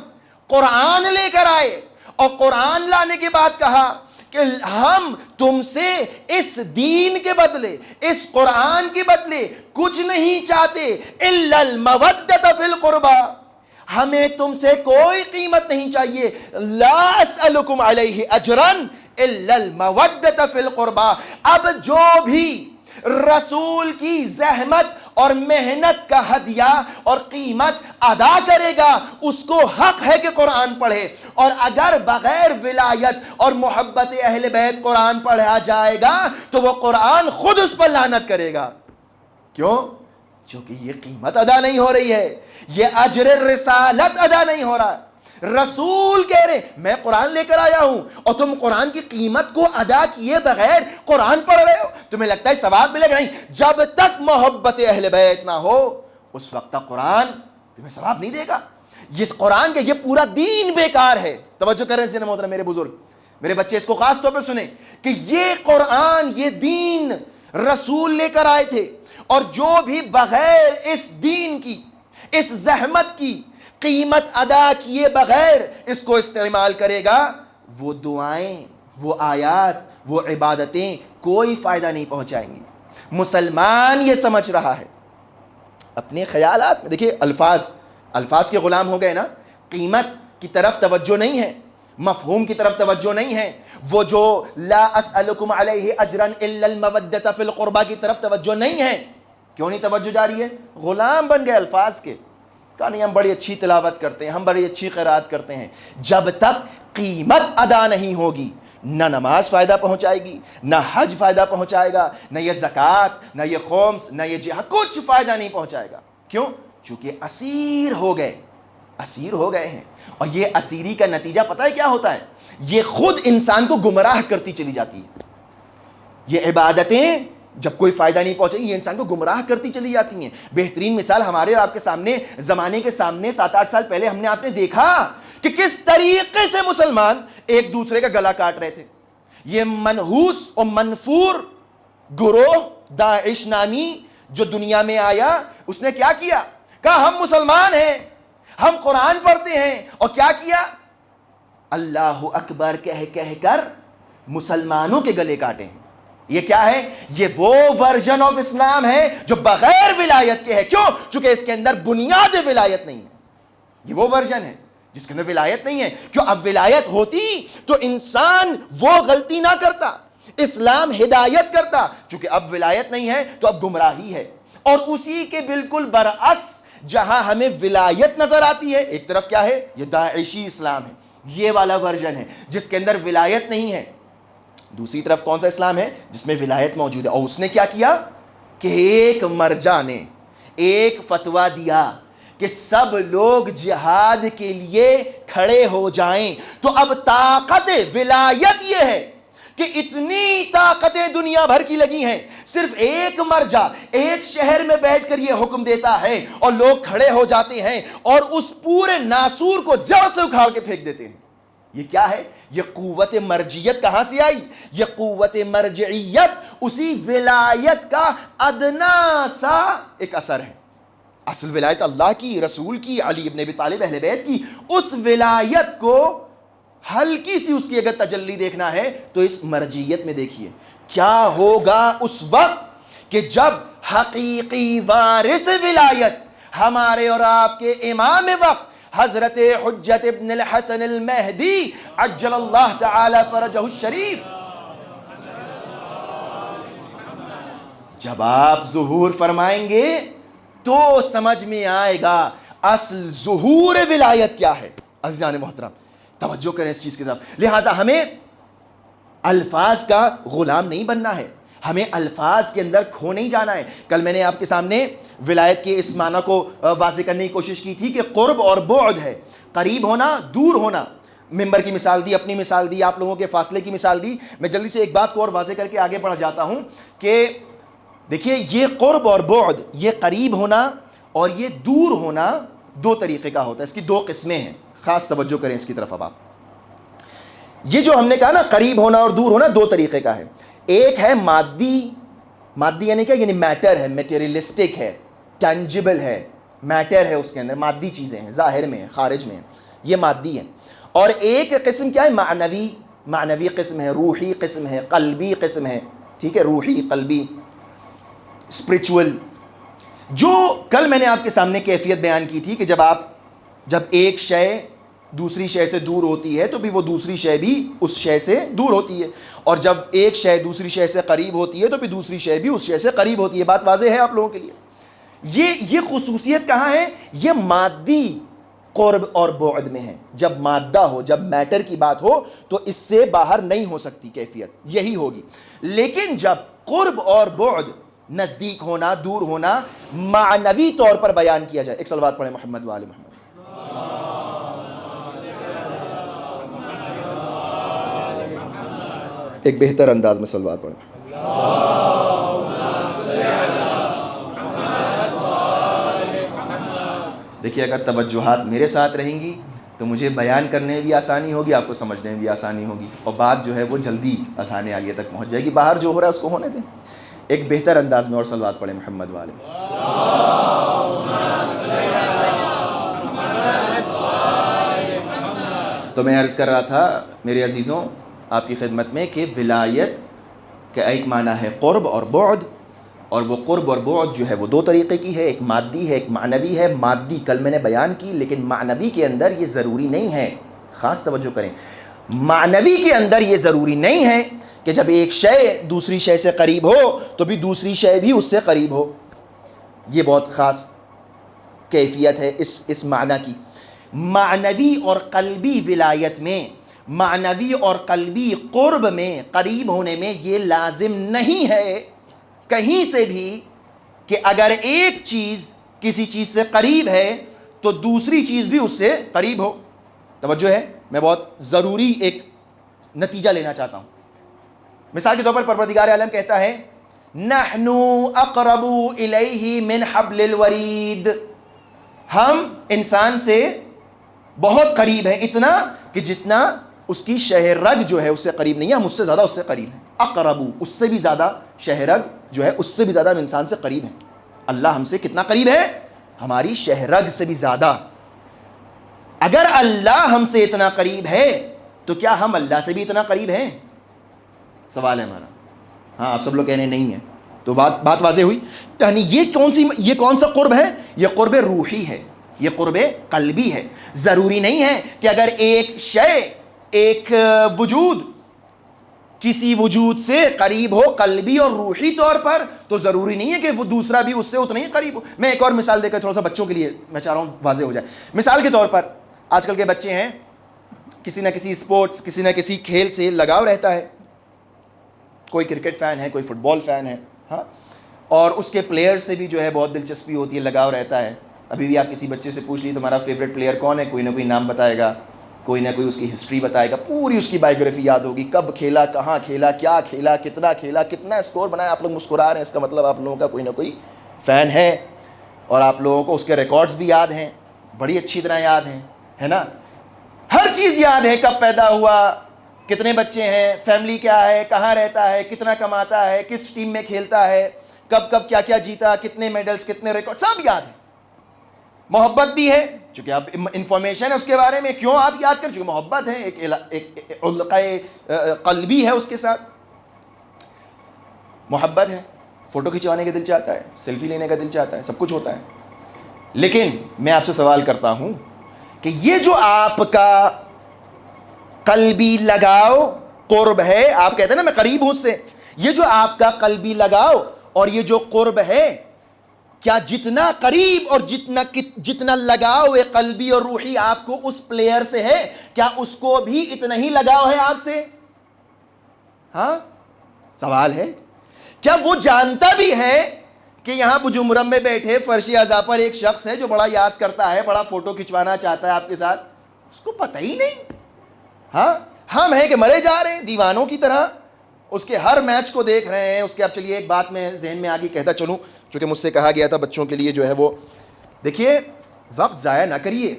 قرآن لے کر آئے اور قرآن لانے کے بعد کہا کہ ہم تم سے اس دین کے بدلے، اس قرآن کے بدلے کچھ نہیں چاہتے الا المودۃ فی القربى، ہمیں تم سے کوئی قیمت نہیں چاہیے، لا اسألکم علیہ اجرا الا المودۃ فی القربى۔ اب جو بھی رسول کی زحمت اور محنت کا ہدیہ اور قیمت ادا کرے گا اس کو حق ہے کہ قرآن پڑھے، اور اگر بغیر ولایت اور محبت اہل بیت قرآن پڑھا جائے گا تو وہ قرآن خود اس پر لعنت کرے گا۔ کیوں؟ چونکہ یہ قیمت ادا نہیں ہو رہی ہے، یہ اجر رسالت ادا نہیں ہو رہا ہے۔ رسول کہہ رہے میں قرآن لے کر آیا ہوں اور تم قرآن کی قیمت کو ادا کیے بغیر قرآن پڑھ رہے ہو، تمہیں لگتا ہے ثواب ملے گا؟ نہیں، جب تک محبت اہل بیت نہ ہو اس وقت تک قرآن تمہیں ثواب نہیں دے گا۔ یہ قرآن کا یہ پورا دین بیکار ہے۔ توجہ کر رہے ہیں محترم میرے بزرگ، میرے بچے اس کو خاص طور پہ سنیں کہ یہ قرآن، یہ دین رسول لے کر آئے تھے، اور جو بھی بغیر اس دین کی، اس زحمت کی قیمت ادا کیے بغیر اس کو استعمال کرے گا، وہ دعائیں، وہ آیات، وہ عبادتیں کوئی فائدہ نہیں پہنچائیں گی۔ مسلمان یہ سمجھ رہا ہے اپنے خیالات میں، دیکھیے الفاظ کے غلام ہو گئے نا، قیمت کی طرف توجہ نہیں ہے، مفہوم کی طرف توجہ نہیں ہے، وہ جو لا اسألکم علیہ اجرا الا المودۃ فی القربى کی طرف توجہ نہیں ہے۔ کیوں نہیں توجہ جاری ہے؟ غلام بن گئے الفاظ کے، کہا نہیں ہم بڑی اچھی تلاوت کرتے ہیں، ہم بڑی اچھی قرات کرتے ہیں۔ جب تک قیمت ادا نہیں ہوگی نہ نماز فائدہ پہنچائے گی، نہ حج فائدہ پہنچائے گا، نہ یہ زکوٰۃ، نہ یہ خمس، نہ یہ جہاد، کچھ فائدہ نہیں پہنچائے گا۔ کیوں؟ چونکہ اسیر ہو گئے ہیں، اور یہ اسیری کا نتیجہ پتہ ہے کیا ہوتا ہے؟ یہ خود انسان کو گمراہ کرتی چلی جاتی ہے۔ یہ عبادتیں جب کوئی فائدہ نہیں پہنچے گی یہ انسان کو گمراہ کرتی چلی جاتی ہیں۔ بہترین مثال ہمارے اور آپ کے سامنے، زمانے کے سامنے 7-8 سال پہلے آپ نے دیکھا کہ کس طریقے سے مسلمان ایک دوسرے کا گلا کاٹ رہے تھے۔ یہ منحوس اور منفور گروہ داعش نامی جو دنیا میں آیا، اس نے کیا کیا؟ کہا ہم مسلمان ہیں، ہم قرآن پڑھتے ہیں، اور کیا کیا؟ اللہ اکبر کہہ کر مسلمانوں کے گلے کاٹے ہیں۔ یہ کیا ہے؟ یہ وہ ورژن آف اسلام ہے جو بغیر ولایت کے ہے۔ کیوں؟ چونکہ اس کے اندر بنیاد ولایت نہیں ہے۔ یہ وہ ورژن ہے جس کے اندر ولایت نہیں ہے۔ کیوں؟ اب ولایت ہوتی تو انسان وہ غلطی نہ کرتا، اسلام ہدایت کرتا۔ چونکہ اب ولایت نہیں ہے تو اب گمراہی ہے۔ اور اسی کے بالکل برعکس جہاں ہمیں ولایت نظر آتی ہے، ایک طرف کیا ہے؟ یہ داعشی اسلام ہے، یہ والا ورژن ہے جس کے اندر ولایت نہیں ہے۔ دوسری طرف کون سا اسلام ہے؟ جس میں ولایت موجود ہے۔ اور اس نے کیا کیا کہ ایک مرجع نے ایک فتویٰ دیا کہ سب لوگ جہاد کے لیے کھڑے ہو جائیں۔ تو اب طاقت ولایت یہ ہے کہ اتنی طاقتیں دنیا بھر کی لگی ہیں، صرف ایک مرجع ایک شہر میں بیٹھ کر یہ حکم دیتا ہے اور لوگ کھڑے ہو جاتے ہیں اور اس پورے ناسور کو جڑ سے اکھاڑ کے پھینک دیتے ہیں۔ یہ کیا ہے؟ یہ قوت مرجعیت کہاں سے آئی؟ یہ قوت مرجعیت اسی ولایت کا ادنا سا ایک اثر ہے۔ اصل ولایت اللہ کی، رسول کی، علی ابن ابی طالب اہل بیت کی، اس ولایت کو ہلکی سی اس کی اگر تجلی دیکھنا ہے تو اس مرجعیت میں دیکھیے کیا ہوگا اس وقت کہ جب حقیقی وارث ولایت ہمارے اور آپ کے امام وقت حضرت حجت ابن الحسن المہدی عجل اللہ تعالی فرجہ الشریف، جب آپ ظہور فرمائیں گے تو سمجھ میں آئے گا اصل ظہور ولایت کیا ہے۔ عزیزان محترم توجہ کریں اس چیز کی طرف۔ لہٰذا ہمیں الفاظ کا غلام نہیں بننا ہے، ہمیں الفاظ کے اندر کھو نہیں جانا ہے۔ کل میں نے آپ کے سامنے ولایت کے اس معنی کو واضح کرنے کی کوشش کی تھی کہ قرب اور بعد ہے، قریب ہونا، دور ہونا۔ ممبر کی مثال دی، اپنی مثال دی، آپ لوگوں کے فاصلے کی مثال دی۔ میں جلدی سے ایک بات کو اور واضح کر کے آگے بڑھ جاتا ہوں کہ دیکھیے یہ قرب اور بعد، یہ قریب ہونا اور یہ دور ہونا دو طریقے کا ہوتا ہے، اس کی دو قسمیں ہیں، خاص توجہ کریں اس کی طرف۔ اب آپ یہ جو ہم نے کہا نا قریب ہونا اور دور ہونا دو طریقے کا ہے، ایک ہے مادی، مادی یعنی کیا؟ یعنی میٹر ہے، میٹیریلسٹک ہے، ٹینجیبل ہے، میٹر ہے، اس کے اندر مادی چیزیں ہیں، ظاہر میں ہیں، خارج میں ہیں، یہ مادی ہے۔ اور ایک قسم کیا ہے؟ معنوی، معنوی قسم ہے، روحی قسم ہے، قلبی قسم ہے، ٹھیک ہے، روحی، قلبی، اسپرچول۔ جو کل میں نے آپ کے سامنے کیفیت بیان کی تھی کہ جب ایک شے دوسری شے سے دور ہوتی ہے تو بھی وہ دوسری شے بھی اس شے سے دور ہوتی ہے، اور جب ایک شے دوسری شے سے قریب ہوتی ہے تو پھر دوسری شے بھی اس شے سے قریب ہوتی ہے۔ بات واضح ہے آپ لوگوں کے لیے؟ یہ خصوصیت کہاں ہے؟ یہ مادی قرب اور بعد میں ہے۔ جب مادہ ہو، جب میٹر کی بات ہو تو اس سے باہر نہیں ہو سکتی کیفیت، یہی ہوگی۔ لیکن جب قرب اور بعد، نزدیک ہونا، دور ہونا، معنوی طور پر بیان کیا جائے، ایک صلوات پڑھیں محمد و آل محمد، ایک بہتر انداز میں صلوات پڑھیں۔ دیکھیے اگر توجہات میرے ساتھ رہیں گی تو مجھے بیان کرنے میں بھی آسانی ہوگی، آپ کو سمجھنے میں بھی آسانی ہوگی، اور بات جو ہے وہ جلدی آسانی آگے تک پہنچ جائے گی۔ باہر جو ہو رہا ہے اس کو ہونے دیں، ایک بہتر انداز میں اور صلوات پڑھیں محمد والے۔ تو میں عرض کر رہا تھا میرے عزیزوں آپ کی خدمت میں کہ ولایت کا ایک معنی ہے قرب اور بعد، اور وہ قرب اور بعد جو ہے وہ دو طریقے کی ہے، ایک مادی ہے، ایک معنوی ہے۔ مادی کل میں نے بیان کی، لیکن معنوی کے اندر یہ ضروری نہیں ہے، خاص توجہ کریں، معنوی کے اندر یہ ضروری نہیں ہے کہ جب ایک شے دوسری شے سے قریب ہو تو بھی دوسری شے بھی اس سے قریب ہو۔ یہ بہت خاص کیفیت ہے اس معنی کی۔ معنوی اور قلبی ولایت میں، معنوی اور قلبی قرب میں، قریب ہونے میں یہ لازم نہیں ہے کہیں سے بھی کہ اگر ایک چیز کسی چیز سے قریب ہے تو دوسری چیز بھی اس سے قریب ہو۔ توجہ ہے، میں بہت ضروری ایک نتیجہ لینا چاہتا ہوں۔ مثال کے طور پر پروردگار عالم کہتا ہے نحن اقرب الیہ من حبل الورید، ہم انسان سے بہت قریب ہیں، اتنا کہ جتنا اس کی شہ رگ جو ہے اس سے قریب نہیں ہے، ہم اس سے زیادہ اس سے قریب ہیں۔ اقرب، اس سے بھی زیادہ، شہ رگ جو ہے اس سے بھی زیادہ ہم انسان سے قریب ہیں۔ اللہ ہم سے کتنا قریب ہے؟ ہماری شہ رگ سے بھی زیادہ۔ اگر اللہ ہم سے اتنا قریب ہے تو کیا ہم اللہ سے بھی اتنا قریب ہیں؟ سوال ہے ہمارا۔ ہاں آپ سب لوگ کہہ رہے ہیں نہیں ہے، تو بات واضح ہوئی۔ یعنی یہ کون سا قرب ہے؟ یہ قرب روحی ہے، یہ قرب قلبی ہے۔ ضروری نہیں ہے کہ اگر ایک شے، ایک وجود کسی وجود سے قریب ہو قلبی اور روحی طور پر، تو ضروری نہیں ہے کہ وہ دوسرا بھی اس سے اتنا ہی قریب ہو۔ میں ایک اور مثال دے کر تھوڑا سا بچوں کے لیے میں چاہ رہا ہوں واضح ہو جائے۔ مثال کے طور پر آج کل کے بچے ہیں، کسی نہ کسی اسپورٹس، کسی نہ کسی کھیل سے لگاؤ رہتا ہے، کوئی کرکٹ فین ہے، کوئی فٹ بال فین ہے، ہاں، اور اس کے پلیئر سے بھی جو ہے بہت دلچسپی ہوتی ہے، لگاؤ رہتا ہے۔ ابھی بھی آپ کسی بچے سے پوچھ لیے تمہارا فیوریٹ پلیئر کون ہے، کوئی نہ کوئی نام بتائے گا، کوئی نہ کوئی اس کی ہسٹری بتائے گا، پوری اس کی بائیوگرافی یاد ہوگی، کب کھیلا، کہاں کھیلا، کیا کھیلا، کتنا اسکور بنایا۔ آپ لوگ مسکرا رہے ہیں، اس کا مطلب آپ لوگوں کا کوئی نہ کوئی فین ہے، اور آپ لوگوں کو اس کے ریکارڈز بھی یاد ہیں، بڑی اچھی طرح یاد ہیں، ہے نا؟ ہر چیز یاد ہے، کب پیدا ہوا، کتنے بچے ہیں، فیملی کیا ہے، کہاں رہتا ہے، کتنا کماتا ہے، کس ٹیم میں کھیلتا ہے، کب کیا کیا جیتا، کتنے میڈلز، کتنے ریکارڈ، سب یاد ہے۔ محبت بھی ہے، چونکہ اب انفارمیشن ہے اس کے بارے میں، کیوں آپ یاد کر، چونکہ محبت ہے، ایک علقہ قلبی ہے اس کے ساتھ، محبت ہے، فوٹو کھنچوانے کا دل چاہتا ہے، سیلفی لینے کا دل چاہتا ہے، سب کچھ ہوتا ہے۔ لیکن میں آپ سے سوال کرتا ہوں کہ یہ جو آپ کا قلبی لگاؤ قرب ہے، آپ کہتے ہیں نا میں قریب ہوں اس سے، یہ جو آپ کا قلبی لگاؤ اور یہ جو قرب ہے، کیا جتنا قریب اور جتنا لگاؤ قلبی اور روحی آپ کو اس پلیئر سے ہے، کیا اس کو بھی اتنا ہی لگاؤ ہے آپ سے؟ ہاں سوال ہے، کیا وہ جانتا بھی ہے کہ یہاں بجمرم میں بیٹھے فرشی اعضاء پر ایک شخص ہے جو بڑا یاد کرتا ہے، بڑا فوٹو کھنچوانا چاہتا ہے آپ کے ساتھ؟ اس کو پتہ ہی نہیں۔ ہاں ہم ہیں کہ مرے جا رہے ہیں دیوانوں کی طرح، اس کے ہر میچ کو دیکھ رہے ہیں اس کے۔ اب چلیے ایک بات میں ذہن میں آگے کہتا چلوں، چونکہ مجھ سے کہا گیا تھا بچوں کے لیے جو ہے وہ دیکھیے وقت ضائع نہ کریے،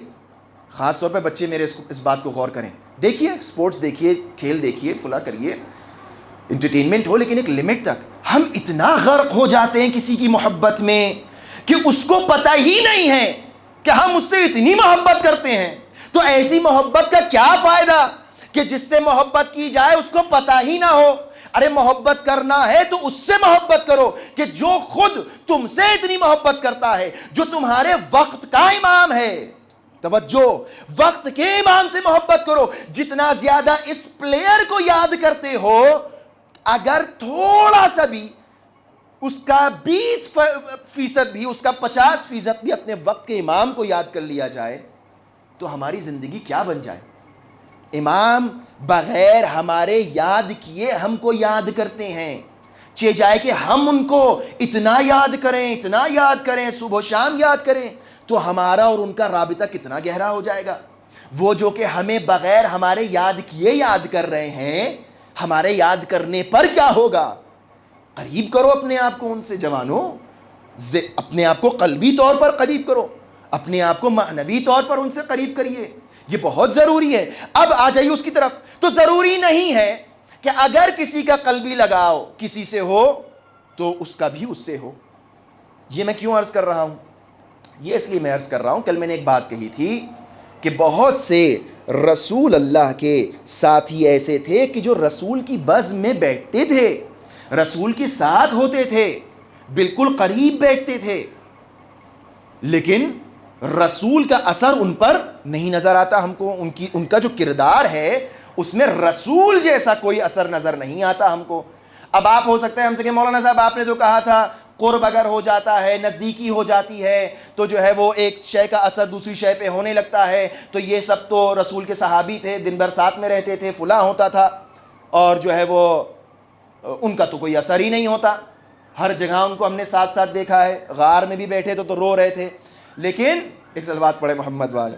خاص طور پہ بچے میرے اس بات کو غور کریں، دیکھیے سپورٹس دیکھیے، کھیل دیکھیے، فلاں کریے، انٹرٹینمنٹ ہو، لیکن ایک لمٹ تک۔ ہم اتنا غرق ہو جاتے ہیں کسی کی محبت میں کہ اس کو پتہ ہی نہیں ہے کہ ہم اس سے اتنی محبت کرتے ہیں۔ تو ایسی محبت کا کیا فائدہ کہ جس سے محبت کی جائے اس کو پتہ ہی نہ ہو؟ ارے محبت کرنا ہے تو اس سے محبت کرو کہ جو خود تم سے اتنی محبت کرتا ہے، جو تمہارے وقت کا امام ہے۔ توجہ، وقت کے امام سے محبت کرو۔ جتنا زیادہ اس پلیئر کو یاد کرتے ہو، اگر تھوڑا سا بھی اس کا 20% بھی، اس کا 50% بھی اپنے وقت کے امام کو یاد کر لیا جائے تو ہماری زندگی کیا بن جائے۔ امام بغیر ہمارے یاد کیے ہم کو یاد کرتے ہیں، چاہے جائے کہ ہم ان کو اتنا یاد کریں، اتنا یاد کریں، صبح و شام یاد کریں، تو ہمارا اور ان کا رابطہ کتنا گہرا ہو جائے گا۔ وہ جو کہ ہمیں بغیر ہمارے یاد کیے یاد کر رہے ہیں، ہمارے یاد کرنے پر کیا ہوگا؟ قریب کرو اپنے آپ کو ان سے۔ جوانوں، اپنے آپ کو قلبی طور پر قریب کرو، اپنے آپ کو معنوی طور پر ان سے قریب کریے، یہ بہت ضروری ہے۔ اب آ جائیے اس کی طرف۔ تو ضروری نہیں ہے کہ اگر کسی کا قلبی لگاؤ کسی سے ہو تو اس کا بھی اس سے ہو۔ یہ میں کیوں عرض کر رہا ہوں؟ یہ اس لیے میں عرض کر رہا ہوں، کل میں نے ایک بات کہی تھی کہ بہت سے رسول اللہ کے ساتھی ایسے تھے کہ جو رسول کی بزم میں بیٹھتے تھے، رسول کے ساتھ ہوتے تھے، بالکل قریب بیٹھتے تھے، لیکن رسول کا اثر ان پر نہیں نظر آتا ہم کو۔ ان کا جو کردار ہے اس میں رسول جیسا کوئی اثر نظر نہیں آتا ہم کو۔ اب آپ ہو سکتا ہے ہم سے کہ مولانا صاحب آپ نے تو کہا تھا قرب اگر ہو جاتا ہے، نزدیکی ہو جاتی ہے، تو جو ہے وہ ایک شے کا اثر دوسری شے پہ ہونے لگتا ہے، تو یہ سب تو رسول کے صحابی تھے، دن بھر ساتھ میں رہتے تھے، فلاں ہوتا تھا، اور جو ہے وہ ان کا تو کوئی اثر ہی نہیں ہوتا، ہر جگہ ان کو ہم نے ساتھ ساتھ دیکھا ہے، غار میں بھی بیٹھے تو رو رہے تھے۔ لیکن ایک صلوات پڑھے محمد والے۔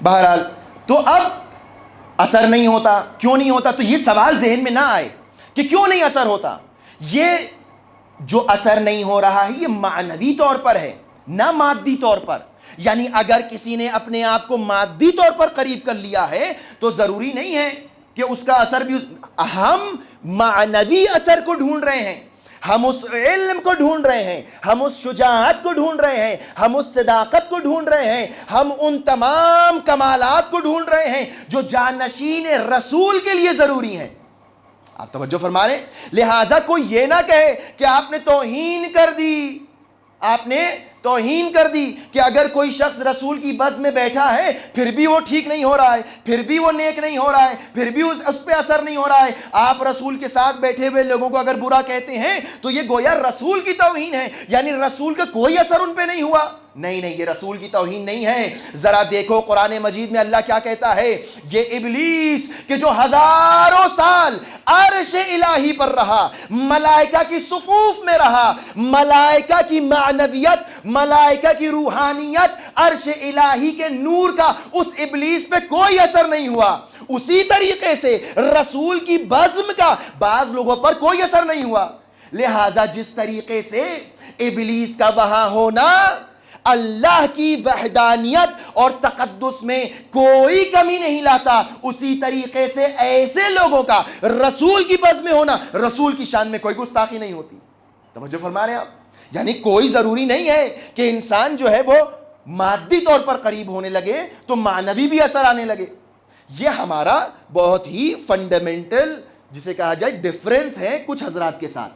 بہرحال تو اب اثر نہیں ہوتا، کیوں نہیں ہوتا؟ تو یہ سوال ذہن میں نہ آئے کہ کیوں نہیں اثر ہوتا۔ یہ جو اثر نہیں ہو رہا ہے یہ معنوی طور پر ہے، نہ مادی طور پر۔ یعنی اگر کسی نے اپنے آپ کو مادی طور پر قریب کر لیا ہے تو ضروری نہیں ہے کہ اس کا اثر بھی۔ ہم معنوی اثر کو ڈھونڈ رہے ہیں، ہم اس علم کو ڈھونڈ رہے ہیں، ہم اس شجاعت کو ڈھونڈ رہے ہیں، ہم اس صداقت کو ڈھونڈ رہے ہیں، ہم ان تمام کمالات کو ڈھونڈ رہے ہیں جو جانشین رسول کے لیے ضروری ہیں۔ آپ توجہ فرما رہے ہیں؟ لہٰذا کوئی یہ نہ کہے کہ آپ نے توہین کر دی، آپ نے توہین کر دی کہ اگر کوئی شخص رسول کی بزم میں بیٹھا ہے پھر بھی وہ ٹھیک نہیں ہو رہا ہے، پھر بھی وہ نیک نہیں ہو رہا ہے، پھر بھی اس پہ اثر نہیں ہو رہا ہے۔ آپ رسول کے ساتھ بیٹھے ہوئے لوگوں کو اگر برا کہتے ہیں تو یہ گویا رسول کی توہین ہے، یعنی رسول کا کوئی اثر ان پہ نہیں ہوا۔ نہیں نہیں، یہ رسول کی توہین نہیں ہے۔ ذرا دیکھو قرآن مجید میں اللہ کیا کہتا ہے۔ یہ ابلیس کہ جو ہزاروں سال عرش الہی پر رہا، ملائکہ کی صفوف میں رہا، ملائکہ کی معنویت، ملائکہ کی روحانیت، عرش الہی کے نور کا اس ابلیس پہ کوئی اثر نہیں ہوا، اسی طریقے سے رسول کی بزم کا بعض لوگوں پر کوئی اثر نہیں ہوا۔ لہٰذا جس طریقے سے ابلیس کا وہاں ہونا اللہ کی وحدانیت اور تقدس میں کوئی کمی نہیں لاتا، اسی طریقے سے ایسے لوگوں کا رسول کی بزم میں ہونا رسول کی شان میں کوئی گستاخی نہیں ہوتی۔ توجہ فرما رہے ہیں آپ؟ یعنی کوئی ضروری نہیں ہے کہ انسان جو ہے وہ مادی طور پر قریب ہونے لگے تو معنوی بھی اثر آنے لگے۔ یہ ہمارا بہت ہی فنڈامنٹل جسے کہا جائے ڈفرینس ہے کچھ حضرات کے ساتھ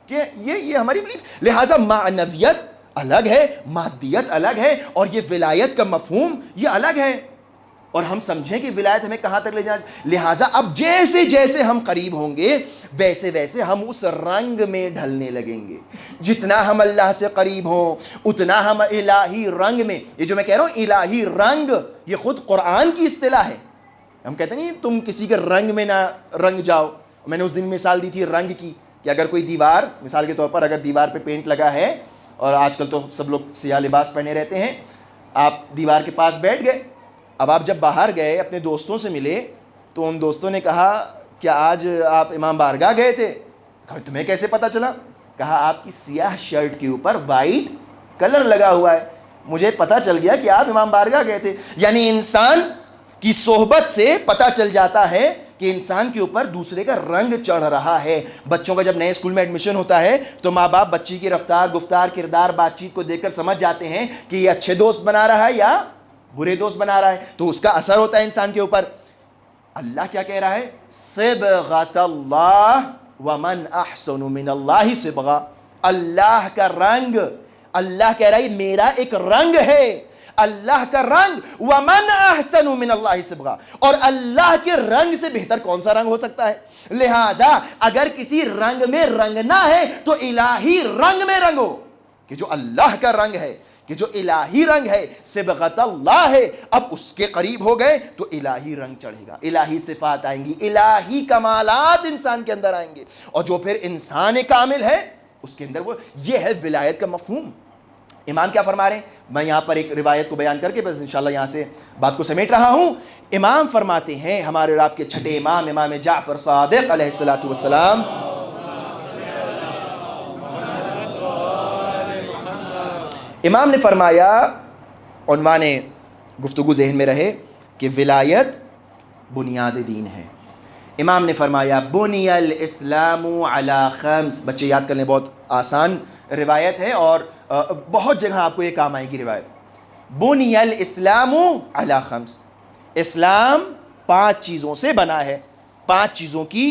کہ یہ ہماری بلیف. لہٰذا معنویت الگ ہے, مادیت الگ ہے, اور یہ ولایت کا مفہوم یہ الگ ہے. اور ہم سمجھیں کہ ولایت ہمیں کہاں تک لے جائے. لہٰذا اب جیسے جیسے ہم قریب ہوں گے ویسے ویسے ہم اس رنگ میں ڈھلنے لگیں گے. جتنا ہم اللہ سے قریب ہوں اتنا ہم الہی رنگ میں, یہ جو میں کہہ رہا ہوں الہی رنگ, یہ خود قرآن کی اصطلاح ہے. ہم کہتے نہیں تم کسی کے رنگ میں نہ رنگ جاؤ. میں نے اس دن مثال دی تھی رنگ کی, کہ اگر کوئی دیوار, مثال کے طور پر اگر دیوار پہ پینٹ لگا ہے, اور آج کل تو سب لوگ سیاہ لباس پہنے رہتے ہیں, آپ دیوار کے پاس بیٹھ گئے. اب آپ جب باہر گئے اپنے دوستوں سے ملے تو ان دوستوں نے کہا کیا آج آپ امام بارگاہ گئے تھے؟ کہا تمہیں کیسے پتہ چلا؟ کہا آپ کی سیاہ شرٹ کے اوپر وائٹ کلر لگا ہوا ہے, مجھے پتہ چل گیا کہ آپ امام بارگاہ گئے تھے. یعنی انسان کی صحبت سے پتہ چل جاتا ہے کہ انسان کے اوپر دوسرے کا رنگ چڑھ رہا ہے. بچوں کا جب نئے اسکول میں ایڈمیشن ہوتا ہے تو ماں باپ بچی کی رفتار, گفتار, کردار, بات چیت کو دیکھ کر سمجھ جاتے ہیں کہ یہ اچھے دوست بنا رہا ہے یا برے دوست بنا رہا ہے, تو اس کا اثر ہوتا ہے انسان کے اوپر. اللہ کیا کہہ رہا ہے؟ صبغۃ اللہ ومن احسن من اللہ صبغہ. اللہ کا رنگ, اللہ کہہ رہا ہے میرا ایک رنگ ہے, اللہ کا رنگ. ومن احسن من اللہ صبغہ, اور اللہ کے رنگ سے بہتر کون سا رنگ ہو سکتا ہے؟ لہٰذا اگر کسی رنگ میں رنگنا ہے تو الہی رنگ میں رنگو, کہ جو اللہ کا رنگ ہے, کہ جو الہی رنگ ہے, صبغۃ اللہ ہے. اب اس کے قریب ہو گئے تو الہی رنگ چڑھے گا, الہی صفات آئیں گی, الہی کمالات انسان کے اندر آئیں گے, اور جو پھر انسان کامل ہے اس کے اندر وہ, یہ ہے ولایت کا مفہوم. امام کیا فرما رہے ہیں؟ میں یہاں پر ایک روایت کو بیان کر کے بس انشاءاللہ یہاں سے بات کو سمیٹ رہا ہوں. امام فرماتے ہیں, ہمارے اور آپ کے چھٹے امام, امام جعفر صادق علیہ الصلوۃ والسلام, امام نے فرمایا, عنوان گفتگو ذہن میں رہے کہ ولایت بنیاد دین ہے. امام نے فرمایا بنی الاسلام علی خمس. بچے یاد کر لیں, بہت آسان روایت ہے اور بہت جگہ آپ کو یہ کام آئے گی روایت. بنی الاسلام علی خمس, اسلام 5 چیزوں سے بنا ہے, 5 چیزوں کی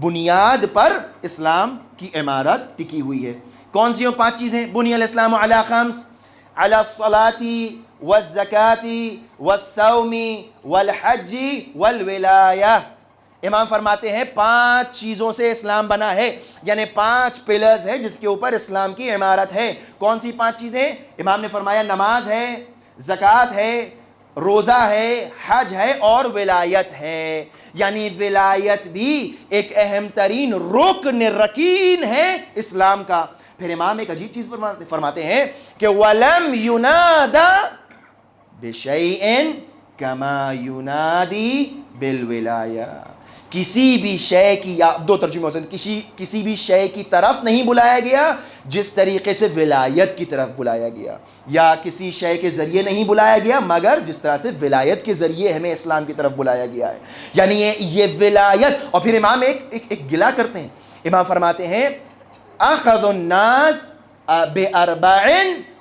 بنیاد پر اسلام کی عمارت ٹکی ہوئی ہے. کون سی وہ 5 چیزیں؟ بنی الاسلام علی خمس, علی الصلاۃ والزکاۃ والصوم والحج والولایہ. امام فرماتے ہیں 5 چیزوں سے اسلام بنا ہے, یعنی 5 پلرز ہیں جس کے اوپر اسلام کی عمارت ہے. کون سی 5 چیزیں؟ امام نے فرمایا نماز ہے, زکوٰۃ ہے, روزہ ہے, حج ہے, اور ولایت ہے. یعنی ولایت بھی ایک اہم ترین رکن رکین ہے اسلام کا. پھر امام ایک عجیب چیز فرماتے ہیں کہ وَلَمْ يُنَادَ بِشَيْءٍ كَمَا يُنَادِي بِالْوِلَایَةِ. کسی بھی شے کی, یا 2 ترجمے ہو سکتے ہیں, کسی بھی شے کی طرف نہیں بلایا گیا جس طریقے سے ولایت کی طرف بلایا گیا, یا کسی شے کے ذریعے نہیں بلایا گیا مگر جس طرح سے ولایت کے ذریعے ہمیں اسلام کی طرف بلایا گیا ہے. یعنی یہ ولایت. اور پھر امام ایک گلا کرتے ہیں. امام فرماتے ہیں اخذ الناس باربع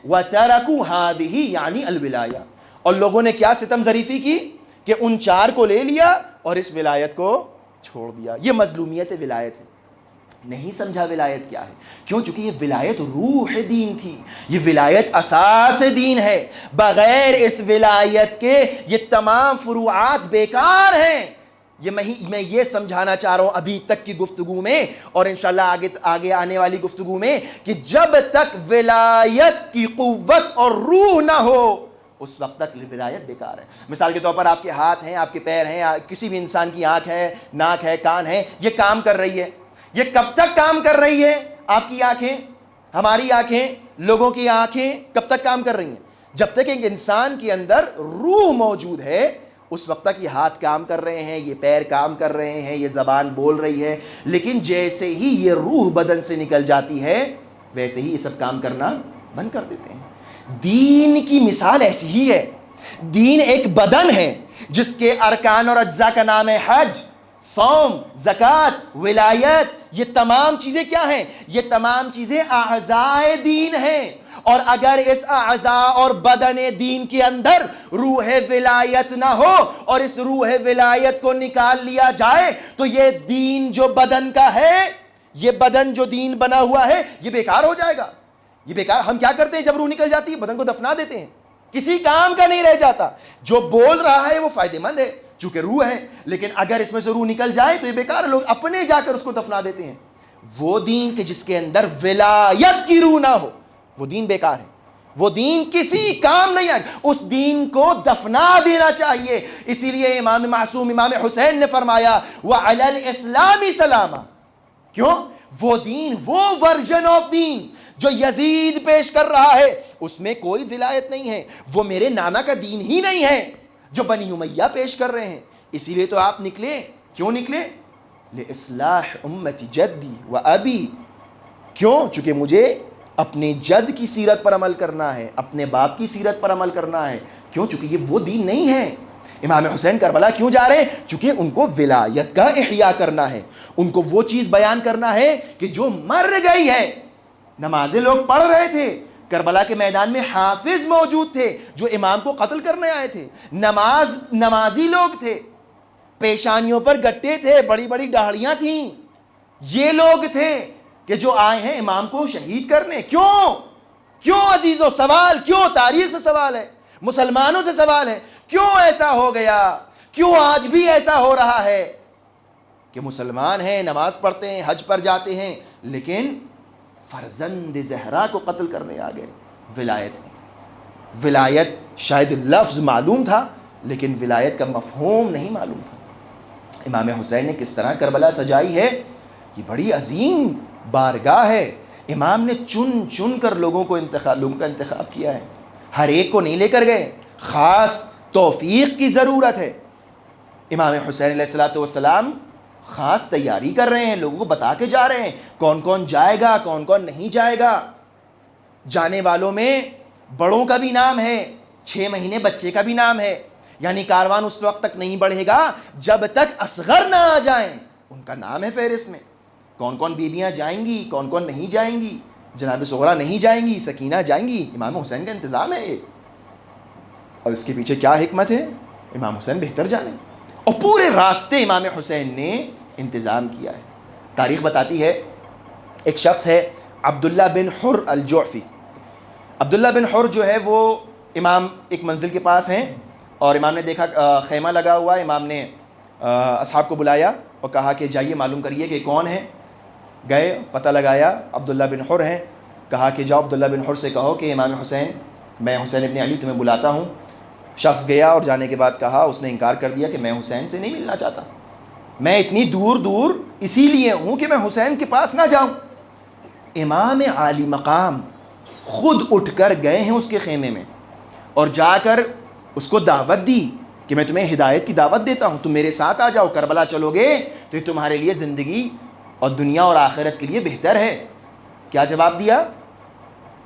وتركوا هذه یعنی الولایہ. اور لوگوں نے کیا ستم ظریفی کی کہ ان 4 کو لے لیا اور اس ولایت کو چھوڑ دیا. یہ مظلومیت ولایت ہے. نہیں سمجھا ولایت کیا ہے. کیوں؟ چونکہ یہ ولایت روح دین تھی, یہ ولایت اساس دین ہے. بغیر اس ولایت کے یہ تمام فروعات بیکار ہیں. میں یہ سمجھانا چاہ رہا ہوں ابھی تک کی گفتگو میں, اور انشاءاللہ آگے آنے والی گفتگو میں, کہ جب تک ولایت کی قوت اور روح نہ ہو اس وقت تک ولایت بیکار ہے. مثال کے طور پر آپ کے ہاتھ ہیں, آپ کے پیر ہیں, کسی بھی انسان کی آنکھ ہے, ناک ہے, کان ہے, یہ کام کر رہی ہے. یہ کب تک کام کر رہی ہے؟ آپ کی آنکھیں, ہماری آنکھیں, لوگوں کی آنکھیں کب تک کام کر رہی ہیں؟ جب تک ایک انسان کے اندر روح موجود ہے اس وقت تک یہ ہاتھ کام کر رہے ہیں, یہ پیر کام کر رہے ہیں, یہ زبان بول رہی ہے. لیکن جیسے ہی یہ روح بدن سے نکل جاتی ہے ویسے ہی یہ سب کام کرنا بند کر دیتے ہیں. دین کی مثال ایسی ہی ہے. دین ایک بدن ہے جس کے ارکان اور اجزاء کا نام ہے حج. صوم، زکوٰۃ، ولایت، یہ تمام چیزیں کیا ہیں؟ یہ تمام چیزیں اعضائے دین ہیں، اور اگر اس اعضاء اور بدن دین کے اندر روح ولایت نہ ہو اور اس روح ولایت کو نکال لیا جائے تو یہ دین جو بدن کا ہے، یہ بدن جو دین بنا ہوا ہے، یہ بیکار ہو جائے گا۔ یہ بیکار ہم کیا کرتے ہیں جب روح نکل جاتی ہے؟ بدن کو دفنا دیتے ہیں، کسی کام کا نہیں رہ جاتا۔ جو بول رہا ہے وہ فائدہ مند ہے چونکہ روح ہے، لیکن اگر اس میں سے روح نکل جائے تو یہ بیکار ہے، لوگ اپنے جا کر اس کو دفنا دیتے ہیں۔ وہ دین کہ جس کے اندر ولایت کی روح نہ ہو، وہ دین بیکار ہے، وہ دین کسی کام نہیں آئے، اس دین کو دفنا دینا چاہیے۔ اسی لیے امام معصوم امام حسین نے فرمایا وَعَلَى الْإِسْلَامِ سَلَامًا، کیوں؟ وہ دین، وہ ورژن آف دین جو یزید پیش کر رہا ہے، اس میں کوئی ولایت نہیں ہے، وہ میرے نانا کا دین ہی نہیں ہے جو بنی امیہ پیش کر رہے ہیں۔ اسی لیے تو آپ نکلے، کیوں نکلے؟ لِإِصْلَاحِ أُمَّتِ جَدِّي وَأَبِي، کیوں؟ چونکہ مجھے اپنے جد کی سیرت پر عمل کرنا ہے، اپنے باپ کی سیرت پر عمل کرنا ہے، کیوں؟ چونکہ یہ وہ دین نہیں ہے۔ امام حسین کربلا کیوں جا رہے ہیں؟ چونکہ ان کو ولایت کا احیاء کرنا ہے، ان کو وہ چیز بیان کرنا ہے کہ جو مر گئی ہے۔ نمازیں لوگ پڑھ رہے تھے، کربلا کے میدان میں حافظ موجود تھے جو امام کو قتل کرنے آئے تھے، نمازی لوگ تھے، پیشانیوں پر گٹے تھے، بڑی بڑی داڑھیاں تھیں، یہ لوگ تھے کہ جو آئے ہیں امام کو شہید کرنے۔ کیوں عزیزو؟ سوال کیوں؟ تاریخ سے سوال ہے، مسلمانوں سے سوال ہے، کیوں ایسا ہو گیا؟ کیوں آج بھی ایسا ہو رہا ہے کہ مسلمان ہیں، نماز پڑھتے ہیں، حج پر جاتے ہیں، لیکن فرزند زہرا کو قتل کرنے آ گئے؟ ولایت نہیں۔ ولایت شاید لفظ معلوم تھا لیکن ولایت کا مفہوم نہیں معلوم تھا۔ امام حسین نے کس طرح کربلا سجائی ہے، یہ بڑی عظیم بارگاہ ہے۔ امام نے چن چن کر لوگوں کا انتخاب کیا ہے، ہر ایک کو نہیں لے کر گئے، خاص توفیق کی ضرورت ہے۔ امام حسین علیہ السلام خاص تیاری کر رہے ہیں، لوگوں کو بتا کے جا رہے ہیں کون کون جائے گا، کون کون نہیں جائے گا۔ جانے والوں میں بڑوں کا بھی نام ہے، 6 مہینے بچے کا بھی نام ہے، یعنی کاروان اس وقت تک نہیں بڑھے گا جب تک اصغر نہ آ جائیں، ان کا نام ہے فہرست میں، کون کون بیویاں جائیں گی، کون کون نہیں جائیں گی، جناب صغرا نہیں جائیں گی، سکینہ جائیں گی۔ امام حسین کا انتظام ہے یہ، اور اس کے پیچھے کیا حکمت ہے امام حسین بہتر جانے، اور پورے راستے امام حسین نے انتظام کیا ہے۔ تاریخ بتاتی ہے، ایک شخص ہے عبداللہ بن حر الجعفی۔ عبداللہ بن حر جو ہے وہ امام ایک منزل کے پاس ہیں، اور امام نے دیکھا خیمہ لگا ہوا ہے، امام نے اصحاب کو بلایا اور کہا کہ جائیے معلوم کریے کہ کون ہے۔ گئے، پتہ لگایا عبداللہ بن حر ہیں، کہا کہ جاؤ عبداللہ بن حر سے کہو کہ امام حسین، میں حسین ابن علی تمہیں بلاتا ہوں۔ شخص گیا اور جانے کے بعد کہا، اس نے انکار کر دیا کہ میں حسین سے نہیں ملنا چاہتا، میں اتنی دور دور اسی لیے ہوں کہ میں حسین کے پاس نہ جاؤں۔ امام عالی مقام خود اٹھ کر گئے ہیں اس کے خیمے میں اور جا کر اس کو دعوت دی کہ میں تمہیں ہدایت کی دعوت دیتا ہوں، تم میرے ساتھ آ جاؤ، کربلا چلو گے تو یہ تمہارے لیے زندگی اور دنیا اور آخرت کے لیے بہتر ہے۔ کیا جواب دیا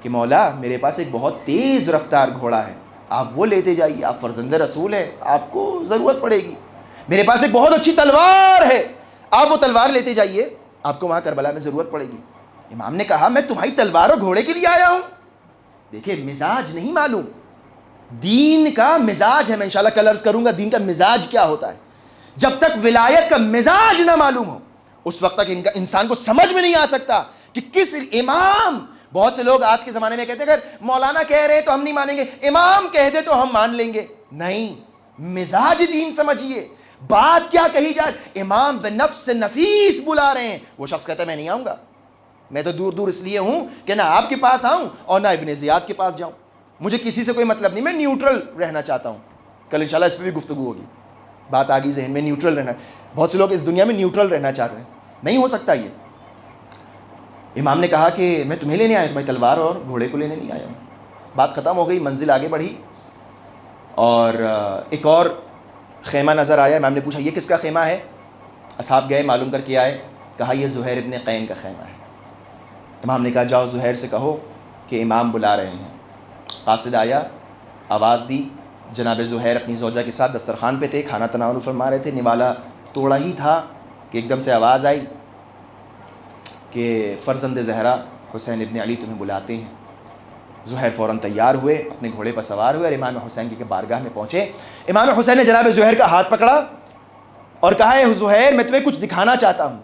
کہ مولا میرے پاس ایک بہت تیز رفتار گھوڑا ہے، آپ وہ لیتے جائیے، آپ فرزند رسول ہے، آپ کو ضرورت پڑے گی۔ میرے پاس ایک بہت اچھی تلوار ہے، آپ وہ تلوار لیتے جائیے، آپ کو وہاں کربلا میں ضرورت پڑے گی۔ امام نے کہا میں تمہاری تلوار اور گھوڑے کے لیے آیا ہوں؟ دیکھیں مزاج نہیں معلوم، دین کا مزاج ہے، میں انشاءاللہ کل عرض کروں گا دین کا مزاج کیا ہوتا ہے۔ جب تک ولایت کا مزاج نہ معلوم ہو اس وقت تک انسان کو سمجھ میں نہیں آ سکتا کہ کس امام۔ بہت سے لوگ آج کے زمانے میں کہتے ہیں اگر مولانا کہہ رہے ہیں تو ہم نہیں مانیں گے، امام کہہ دے تو ہم مان لیں گے۔ نہیں، مزاج دین سمجھیے، بات کیا کہی جائے۔ امام بنفس نفیس بلا رہے ہیں، وہ شخص کہتا ہے میں نہیں آؤں گا، میں تو دور دور اس لیے ہوں کہ نہ آپ کے پاس آؤں اور نہ ابن زیاد کے پاس جاؤں، مجھے کسی سے کوئی مطلب نہیں، میں نیوٹرل رہنا چاہتا ہوں۔ کل انشاءاللہ اس پہ بھی گفتگو ہوگی، بات آگی ذہن میں، نیوٹرل رہنا۔ بہت سے لوگ اس دنیا میں نیوٹرل رہنا چاہ رہے ہیں، نہیں ہو سکتا یہ۔ امام نے کہا کہ میں تمہیں لینے آیا ہوں، تمہیں تلوار اور گھوڑے کو لینے نہیں آیا ہوں۔ بات ختم ہو گئی، منزل آگے بڑھی اور ایک اور خیمہ نظر آیا۔ امام نے پوچھا یہ کس کا خیمہ ہے؟ اصحاب گئے معلوم کر کے آئے، کہا یہ زہیر ابن قین کا خیمہ ہے۔ امام نے کہا جاؤ زہیر سے کہو کہ امام بلا رہے ہیں۔ قاصد آیا، آواز دی، جناب زہیر اپنی زوجہ کے ساتھ دسترخوان پہ تھے، کھانا تناول فرما رہے تھے، نوالا توڑا ہی تھا کہ ایک دم سے آواز آئی کہ فرزند زہرا حسین ابن علی تمہیں بلاتے ہیں۔ زہیر فوراً تیار ہوئے، اپنے گھوڑے پر سوار ہوئے اور امام حسین کی بارگاہ میں پہنچے۔ امام حسین نے جناب زہیر کا ہاتھ پکڑا اور کہا اے زہیر میں تمہیں کچھ دکھانا چاہتا ہوں۔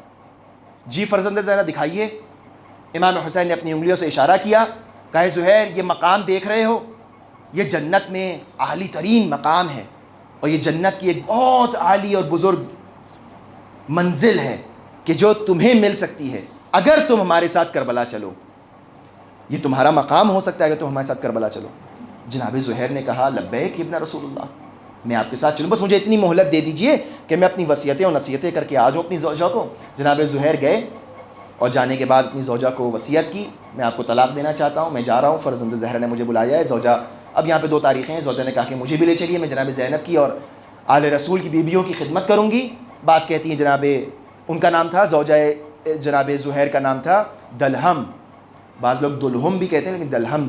جی فرزند زہرا دکھائیے۔ امام حسین نے اپنی انگلیوں سے اشارہ کیا، کہا زہیر یہ مقام دیکھ رہے ہو، یہ جنت میں عالی ترین مقام ہے اور یہ جنت کی ایک بہت عالی اور بزرگ منزل ہے کہ جو تمہیں مل سکتی ہے اگر تم ہمارے ساتھ کربلا چلو۔ یہ تمہارا مقام ہو سکتا ہے اگر تم ہمارے ساتھ کربلا چلو۔ جناب زہیر نے کہا لبیک ابن رسول اللہ، میں آپ کے ساتھ چلوں، بس مجھے اتنی مہلت دے دیجئے کہ میں اپنی وصیتیں اور نصیحتیں کر کے آ جاؤں اپنی زوجہ کو۔ جناب زہیر گئے اور جانے کے بعد اپنی زوجہ کو وصیت کی، میں آپ کو طلاق دینا چاہتا ہوں، میں جا رہا ہوں، فرزند زہرا نے مجھے بلایا ہے۔ زوجہ، اب یہاں پہ 2 تاریخیں ہیں، زوجہ نے کہا کہ مجھے بھی لے چلیے، میں جناب زینب کی اور آل رسول کی بیویوں کی خدمت کروں گی۔ بعض کہتی ہیں جناب ان کا نام تھا، زوجہ جناب زہیر کا نام تھا دلہم، بعض لوگ دلہم بھی کہتے ہیں لیکن دلہم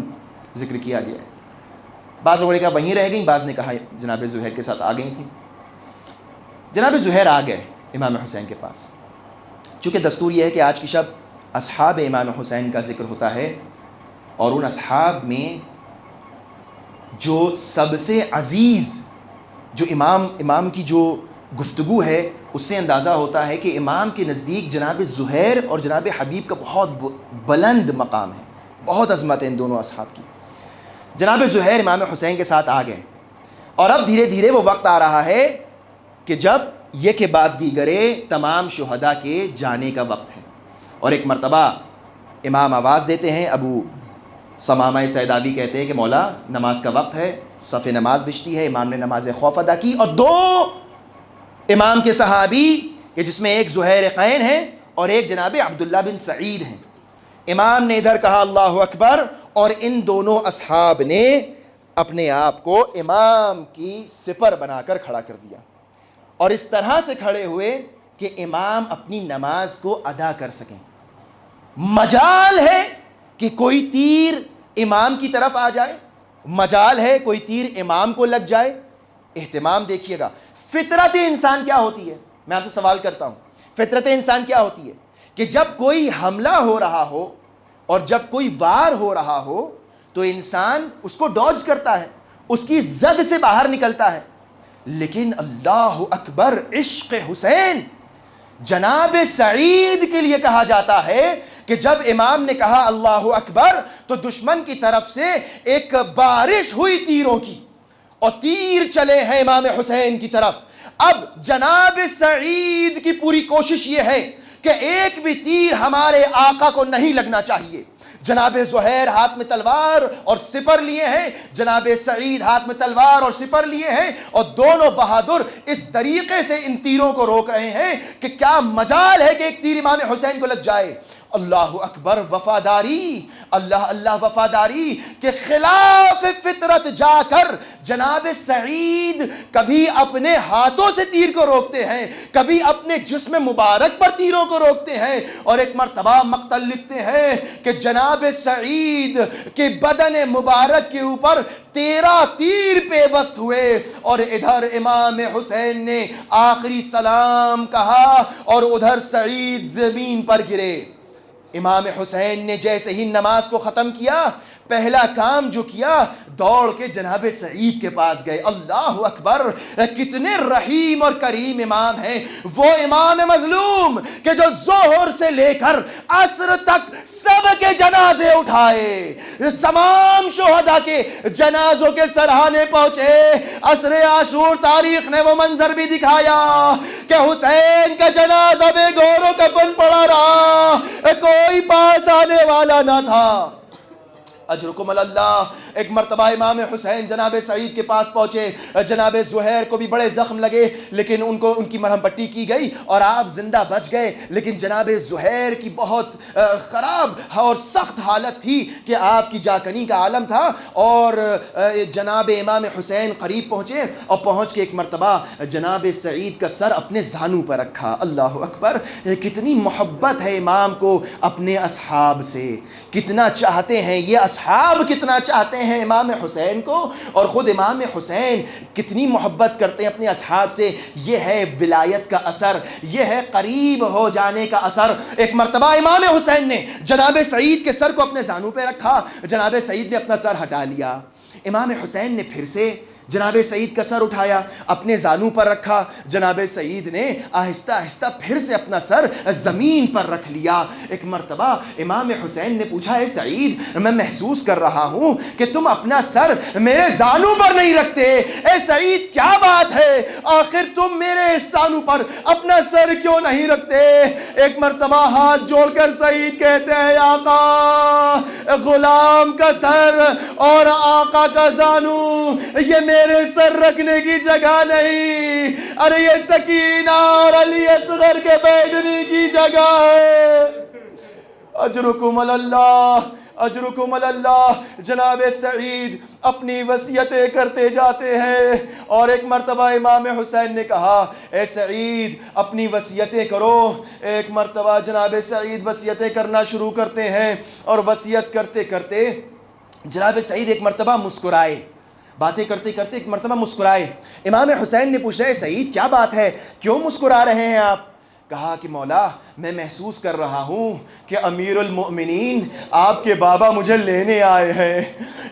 ذکر کیا گیا ہے۔ بعض لوگوں نے کہا وہیں رہ گئیں، بعض نے کہا جناب زہیر کے ساتھ آ گئی تھیں۔ جناب زہیر آ گئے امام حسین کے پاس۔ چونکہ دستور یہ ہے کہ آج کی شب اصحاب امام حسین کا ذکر ہوتا ہے، اور ان اصحاب میں جو سب سے عزیز جو امام کی جو گفتگو ہے اس سے اندازہ ہوتا ہے کہ امام کے نزدیک جناب زہیر اور جناب حبیب کا بہت بلند مقام ہے، بہت عظمت ہے ان دونوں اصحاب کی۔ جناب زہیر امام حسین کے ساتھ آ گئے، اور اب دھیرے دھیرے وہ وقت آ رہا ہے کہ جب یہ کے بعد دیگرے تمام شہداء کے جانے کا وقت ہے۔ اور ایک مرتبہ امام آواز دیتے ہیں، ابو ثمامہ سیداوی کہتے ہیں کہ مولا نماز کا وقت ہے، صف نماز بچتی ہے۔ امام نے نماز خوف ادا کی، اور 2 امام کے صحابی کہ جس میں ایک زہیر قین ہے اور ایک جناب عبداللہ بن سعید ہیں، امام نے ادھر کہا اللہ اکبر، اور ان دونوں اصحاب نے اپنے آپ کو امام کی سپر بنا کر کھڑا کر دیا، اور اس طرح سے کھڑے ہوئے کہ امام اپنی نماز کو ادا کر سکیں۔ مجال ہے کہ کوئی تیر امام کی طرف آ جائے، مجال ہے کوئی تیر امام کو لگ جائے۔ اہتمام دیکھیے گا، فطرت انسان کیا ہوتی ہے، میں آپ سے سوال کرتا ہوں، فطرت انسان کیا ہوتی ہے کہ جب کوئی حملہ ہو رہا ہو اور جب کوئی وار ہو رہا ہو تو انسان اس کو ڈاج کرتا ہے، اس کی زد سے باہر نکلتا ہے۔ لیکن اللہ اکبر، عشق حسین جناب سعید کے لیے کہا جاتا ہے کہ جب امام نے کہا اللہ اکبر تو دشمن کی طرف سے ایک بارش ہوئی تیروں کی، اور تیر چلے ہیں امام حسین کی طرف۔ اب جناب سعید کی پوری کوشش یہ ہے کہ ایک بھی تیر ہمارے آقا کو نہیں لگنا چاہیے۔ جناب زہیر ہاتھ میں تلوار اور سپر لیے ہیں، جناب سعید ہاتھ میں تلوار اور سپر لیے ہیں، اور دونوں بہادر اس طریقے سے ان تیروں کو روک رہے ہیں کہ کیا مجال ہے کہ ایک تیر امام حسین کو لگ جائے۔ اللہ اکبر، وفاداری، اللہ اللہ وفاداری کے خلاف فطرت جا کر جناب سعید کبھی اپنے ہاتھوں سے تیر کو روکتے ہیں، کبھی اپنے جسم مبارک پر تیروں کو روکتے ہیں، اور ایک مرتبہ مقتل لکھتے ہیں کہ جناب سعید کے بدن مبارک کے اوپر 13 تیر پیوست ہوئے، اور ادھر امام حسین نے آخری سلام کہا اور ادھر سعید زمین پر گرے۔ امام حسین نے جیسے ہی نماز کو ختم کیا، پہلا کام جو کیا دوڑ کے جناب سعید کے پاس گئے۔ اللہ اکبر، کتنے رحیم اور کریم امام ہیں، وہ امام مظلوم کہ جو ظہر سے لے کر عصر تک سب کے جنازے اٹھائے، تمام شہداء کے جنازوں کے سرہانے پہنچے۔ عصر عاشور تاریخ نے وہ منظر بھی دکھایا کہ حسین کا جنازہ بے گور و کفن پڑا رہا، کوئی پاس آنے والا نہ تھا۔ اجرکم اللہ۔ ایک مرتبہ امام حسین جناب سعید کے پاس پہنچے، جناب زہیر کو بھی بڑے زخم لگے لیکن ان کی مرہم پٹی کی گئی اور آپ زندہ بچ گئے، لیکن جناب زہیر کی بہت خراب اور سخت حالت تھی کہ آپ کی جاکنی کا عالم تھا، اور جناب امام حسین قریب پہنچے اور پہنچ کے ایک مرتبہ جناب سعید کا سر اپنے زانو پر رکھا۔ اللہ اکبر، کتنی محبت ہے امام کو اپنے اصحاب سے، کتنا چاہتے ہیں یہ اصحاب اصحاب کتنا چاہتے ہیں امام حسین کو، اور خود امام حسین کتنی محبت کرتے ہیں اپنے اصحاب سے. یہ ہے ولایت کا اثر، یہ ہے قریب ہو جانے کا اثر. ایک مرتبہ امام حسین نے جناب سعید کے سر کو اپنے زانو پہ رکھا، جناب سعید نے اپنا سر ہٹا لیا. امام حسین نے پھر سے جناب سعید کا سر اٹھایا، اپنے زانو پر رکھا. جناب سعید نے آہستہ آہستہ پھر سے اپنا سر زمین پر رکھ لیا. ایک مرتبہ امام حسین نے پوچھا، اے سعید میں محسوس کر رہا ہوں کہ تم اپنا سر میرے زانو پر نہیں رکھتے. اے سعید کیا بات ہے، آخر تم میرے اس زانو پر اپنا سر کیوں نہیں رکھتے؟ ایک مرتبہ ہاتھ جوڑ کر سعید کہتے ہیں، آقا غلام کا سر اور آقا کا زانو یہ میرے سر رکھنے کی جگہ نہیں، ارے یہ سکینہ اور علی اصغر کے بیٹھنے کی جگہ ہے. اجرکم اللہ، اجرکم اللہ. جناب سعید اپنی وصیتیں کرتے جاتے ہیں، اور ایک مرتبہ امام حسین نے کہا، اے سعید اپنی وصیتیں کرو. ایک مرتبہ جناب سعید وصیتیں کرنا شروع کرتے ہیں، اور وصیت کرتے کرتے جناب سعید ایک مرتبہ مسکرائے. باتیں کرتے کرتے ایک مرتبہ مسکرائے. امام حسین نے پوچھا، سعید کیا بات ہے، کیوں مسکرا رہے ہیں آپ؟ کہا کہ مولا میں محسوس کر رہا ہوں کہ امیر المؤمنین آپ کے بابا مجھے لینے آئے ہیں.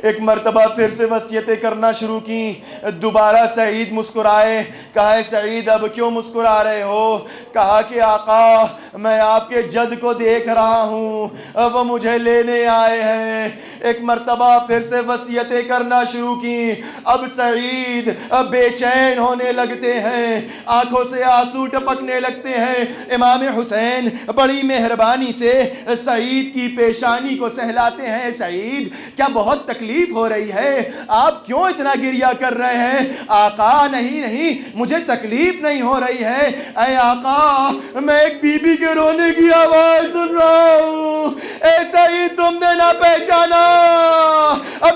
ایک مرتبہ پھر سے وصیتیں کرنا شروع کی. دوبارہ سعید مسکرائے. کہا سعید اب کیوں مسکرا رہے ہو؟ کہا کہ آقا میں آپ کے جد کو دیکھ رہا ہوں، وہ مجھے لینے آئے ہیں. ایک مرتبہ پھر سے وصیتیں کرنا شروع کی. اب سعید بے چین ہونے لگتے ہیں، آنکھوں سے آنسو ٹپکنے لگتے ہیں. امام حسین بڑی مہربانی سے سعید کی پیشانی کو سہلاتے ہیں. سعید کیا بہت تکلیف ہو رہی ہے؟ آپ کیوں اتنا گریہ کر رہے ہیں؟ آقا نہیں نہیں مجھے تکلیف نہیں ہو رہی ہے. اے آقا میں ایک بی بی کے رونے کی آواز سن رہا ہوں. اے سعید تم نے نہ پہچانا،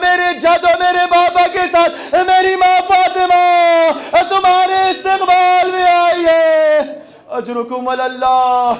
میرے جد و میرے بابا کے ساتھ میری ماں فاطمہ تمہارے استقبال میں آئی ہے. اجرکم اللہ،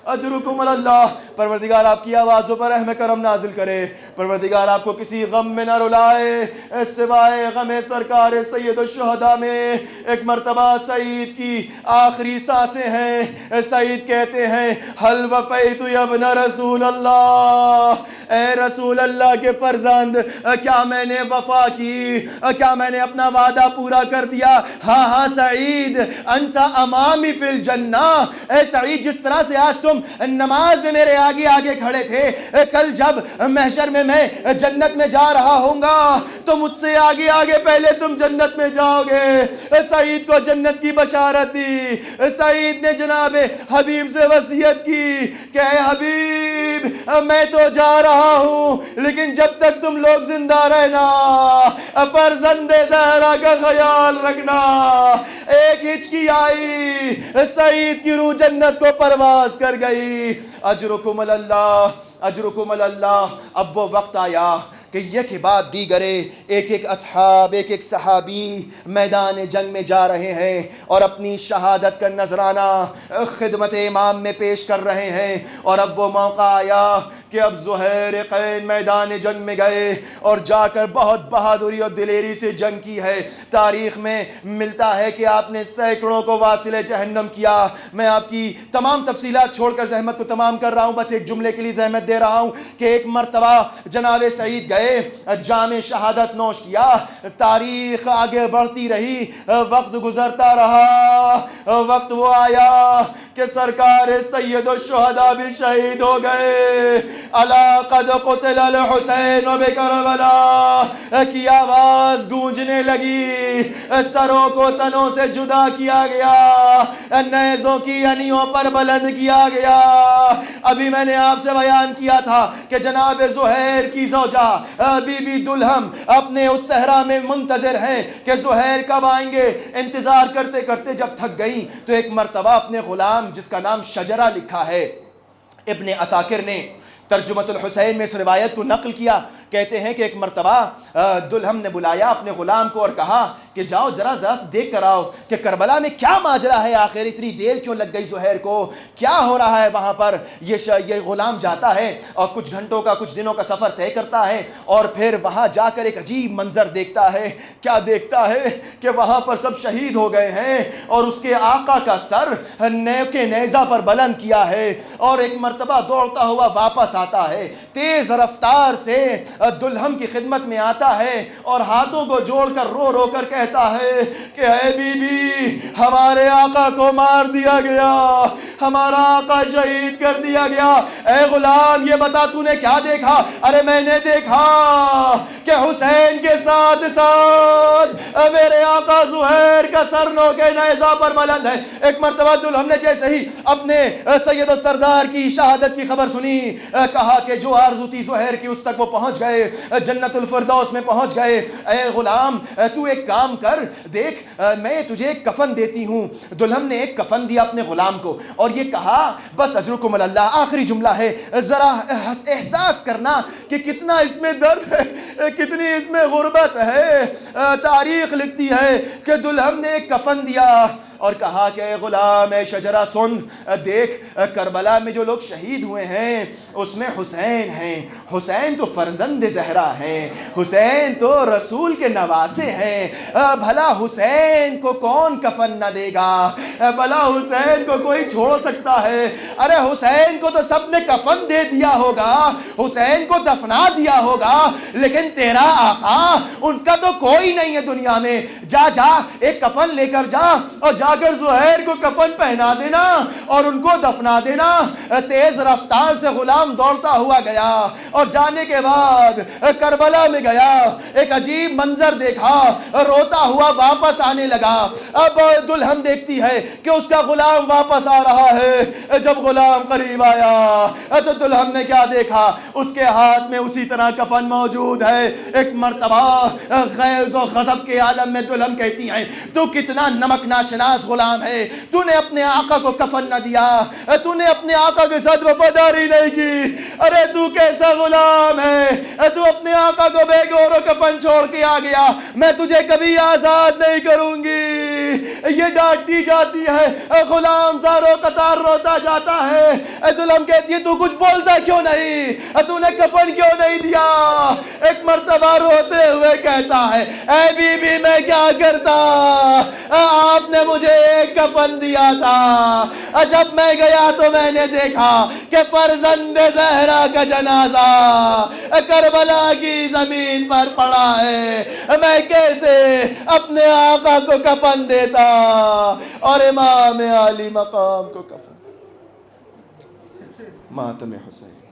اجرکم اللہ. پروردگار آپ کی آوازوں پر رحم کرم نازل کرے. پروردگار آپ کو کسی غم میں نہ رلائے سوائے غم سرکار سید الشہداء میں. ایک مرتبہ سعید کی آخری سانسیں ہیں. سعید کہتے ہیں، حل وفیت یا ابن رسول اللہ، اے رسول اللہ کے فرزند کیا میں نے وفا کی، کیا میں نے اپنا وعدہ پورا کر دیا؟ ہاں ہاں سعید انت امامی فی الجنہ. اے سعید جس طرح سے آج تم نماز میں میرے آگے آگے کھڑے تھے، کل جب محشر میں میں جنت میں جا رہا ہوں گا تو مجھ سے آگے آگے پہلے تم جنت میں جاؤ گے. سعید کو جنت کی بشارت دی. سعید نے جناب حبیب سے وصیت کی کہ اے حبیب میں تو جا رہا ہوں، لیکن جب تک تم لوگ زندہ رہنا فرزند زہرا کا خیال رکھنا. ایک ہچکی آئی، سعید کی روح جنت کو پرواز کر گئی. اجرکم اللہ، اجرکم اللہ. اب وہ وقت آیا کہ یک بعد دیگرے ایک ایک اصحاب، ایک ایک صحابی میدان جنگ میں جا رہے ہیں اور اپنی شہادت کا نذرانہ خدمت امام میں پیش کر رہے ہیں. اور اب وہ موقع آیا کہ اب زہیر قین میدان جنگ میں گئے اور جا کر بہت بہادری اور دلیری سے جنگ کی ہے. تاریخ میں ملتا ہے کہ آپ نے سینکڑوں کو واصل جہنم کیا. میں آپ کی تمام تفصیلات چھوڑ کر زحمت کو تمام کر رہا ہوں، بس ایک جملے کے لیے زحمت دے رہا ہوں کہ ایک مرتبہ جناب سعید گئے، جام شہادت نوش کیا. تاریخ آگے بڑھتی رہی، وقت گزرتا رہا. وقت وہ آیا کہ سرکار سید الشہداء بھی شہید ہو گئے. الا قد قتل الحسین بکربلا کی آواز گونجنے لگی. سروں کو تنوں سے جدا کیا گیا، نیزوں کی انیوں پر بلند کیا گیا. ابھی میں نے آپ سے بیان کیا تھا کہ جناب زہیر کی زوجہ بی بی دلہم اپنے اس صحرا میں منتظر ہیں کہ زہیر کب آئیں گے. انتظار کرتے کرتے جب تھک گئیں تو ایک مرتبہ اپنے غلام جس کا نام شجرہ لکھا ہے ابن عساکر نے ترجمۃ الحسین میں اس روایت کو نقل کیا، کہتے ہیں کہ ایک مرتبہ دلہم نے بلایا اپنے غلام کو اور کہا کہ جاؤ ذرا دیکھ کر آؤ کہ کربلا میں کیا ماجرا ہے، آخر اتنی دیر کیوں لگ گئی زہیر کو، کیا ہو رہا ہے وہاں پر۔ یہ غلام جاتا ہے اور کچھ گھنٹوں کا کچھ دنوں کا سفر طے کرتا ہے اور پھر وہاں جا کر ایک عجیب منظر دیکھتا ہے۔ کیا دیکھتا ہے کہ وہاں پر سب شہید ہو گئے ہیں اور اس کے آقا کا سر کے نیزہ پر بلند کیا ہے، اور ایک مرتبہ دوڑتا ہوا واپس آتا ہے، تیز رفتار سے دلہم کی خدمت میں آتا ہے اور ہاتھوں کو جوڑ کر رو رو کر کہتا ہے کہ اے بی بی، ہمارے آقا کو مار دیا گیا، ہمارا آقا شہید کر دیا گیا۔ اے غلام یہ بتا تو نے کیا دیکھا؟ ارے میں نے دیکھا کہ حسین کے ساتھ ساتھ میرے آقا زہیر کا سر نو کے نیزہ پر بلند ہے۔ ایک مرتبہ دلہم نے جیسے ہی اپنے سید السردار کی شہادت کی خبر سنی، کہا کہ جو آرزو تھی زہیر کی اس تک وہ پہنچ گئے، جنت الفردوس میں پہنچ گئے۔ اے غلام تو ایک کام کر، دیکھ میں تجھے ایک کفن دیتی ہوں۔ دلہم نے ایک کفن دیا اپنے غلام کو اور یہ کہا بس اجرکم اللہ، آخری جملہ ہے، ذرا احساس کرنا کہ کتنا اس میں درد ہے، کتنی اس میں غربت ہے۔ تاریخ لکھتی ہے کہ دلہم نے ایک کفن دیا اور کہا کہ اے غلام، اے شجرہ سن، دیکھ کربلا میں جو لوگ شہید ہوئے ہیں اس میں حسین ہیں، حسین تو فرزند زہرا ہیں، حسین تو رسول کے نواسے ہیں، بھلا حسین کو کون کفن نہ دے گا، بھلا حسین کو کوئی چھوڑ سکتا ہے؟ ارے حسین کو تو سب نے کفن دے دیا ہوگا، حسین کو دفنا دیا ہوگا، لیکن تیرا آقا ان کا تو کوئی نہیں ہے دنیا میں۔ جا ایک کفن لے کر جا اور جا کر زہیر کو کفن پہنا دینا اور ان کو دفنا دینا۔ تیز رفتار سے غلام دوڑتا ہوا گیا اور جانے کے بعد کربلا میں گیا، ایک عجیب منظر دیکھا، روتا ہوا واپس آنے لگا۔ اب دلہن دیکھتی ہے کہ اس کا غلام واپس آ رہا ہے۔ جب غلام قریب آیا تو دلہن نے کیا دیکھا؟ اس کے ہاتھ میں اسی طرح کفن موجود ہے۔ ایک مرتبہ غیظ و غضب کے عالم میں دلہن کہتی ہیں تو کتنا نمک ناشناس غلام ہے، تو نے اپنے آقا کو کفن نہ دیا، تو نے اپنے آقا کے ساتھ وفاداری نہیں کی۔ ارے تو کیسا غلام ہے، تو اپنے آقا کو بے گور و کفن چھوڑ کے آ گیا، میں تجھے کبھی آزاد نہیں کروں گی۔ یہ ڈانٹتی جاتی ہے، غلام زارو قطار روتا جاتا ہے۔ دلہن کہتی ہے تو کچھ بولتا کیوں نہیں، تو نے کفن کیوں نہیں دیا؟ ایک مرتبہ روتے ہوئے کہتا ہے اے بی بی میں کیا کرتا، آپ نے مجھے ایک کفن دیا تھا، جب میں گیا تو میں نے دیکھا کہ فرزند زہرا کا جنازہ کربلا کی زمین پر پڑا ہے، میں کیسے اپنے آقا کو کفن دیتا اور امام عالی مقام کو کفن۔ ماتم حسین۔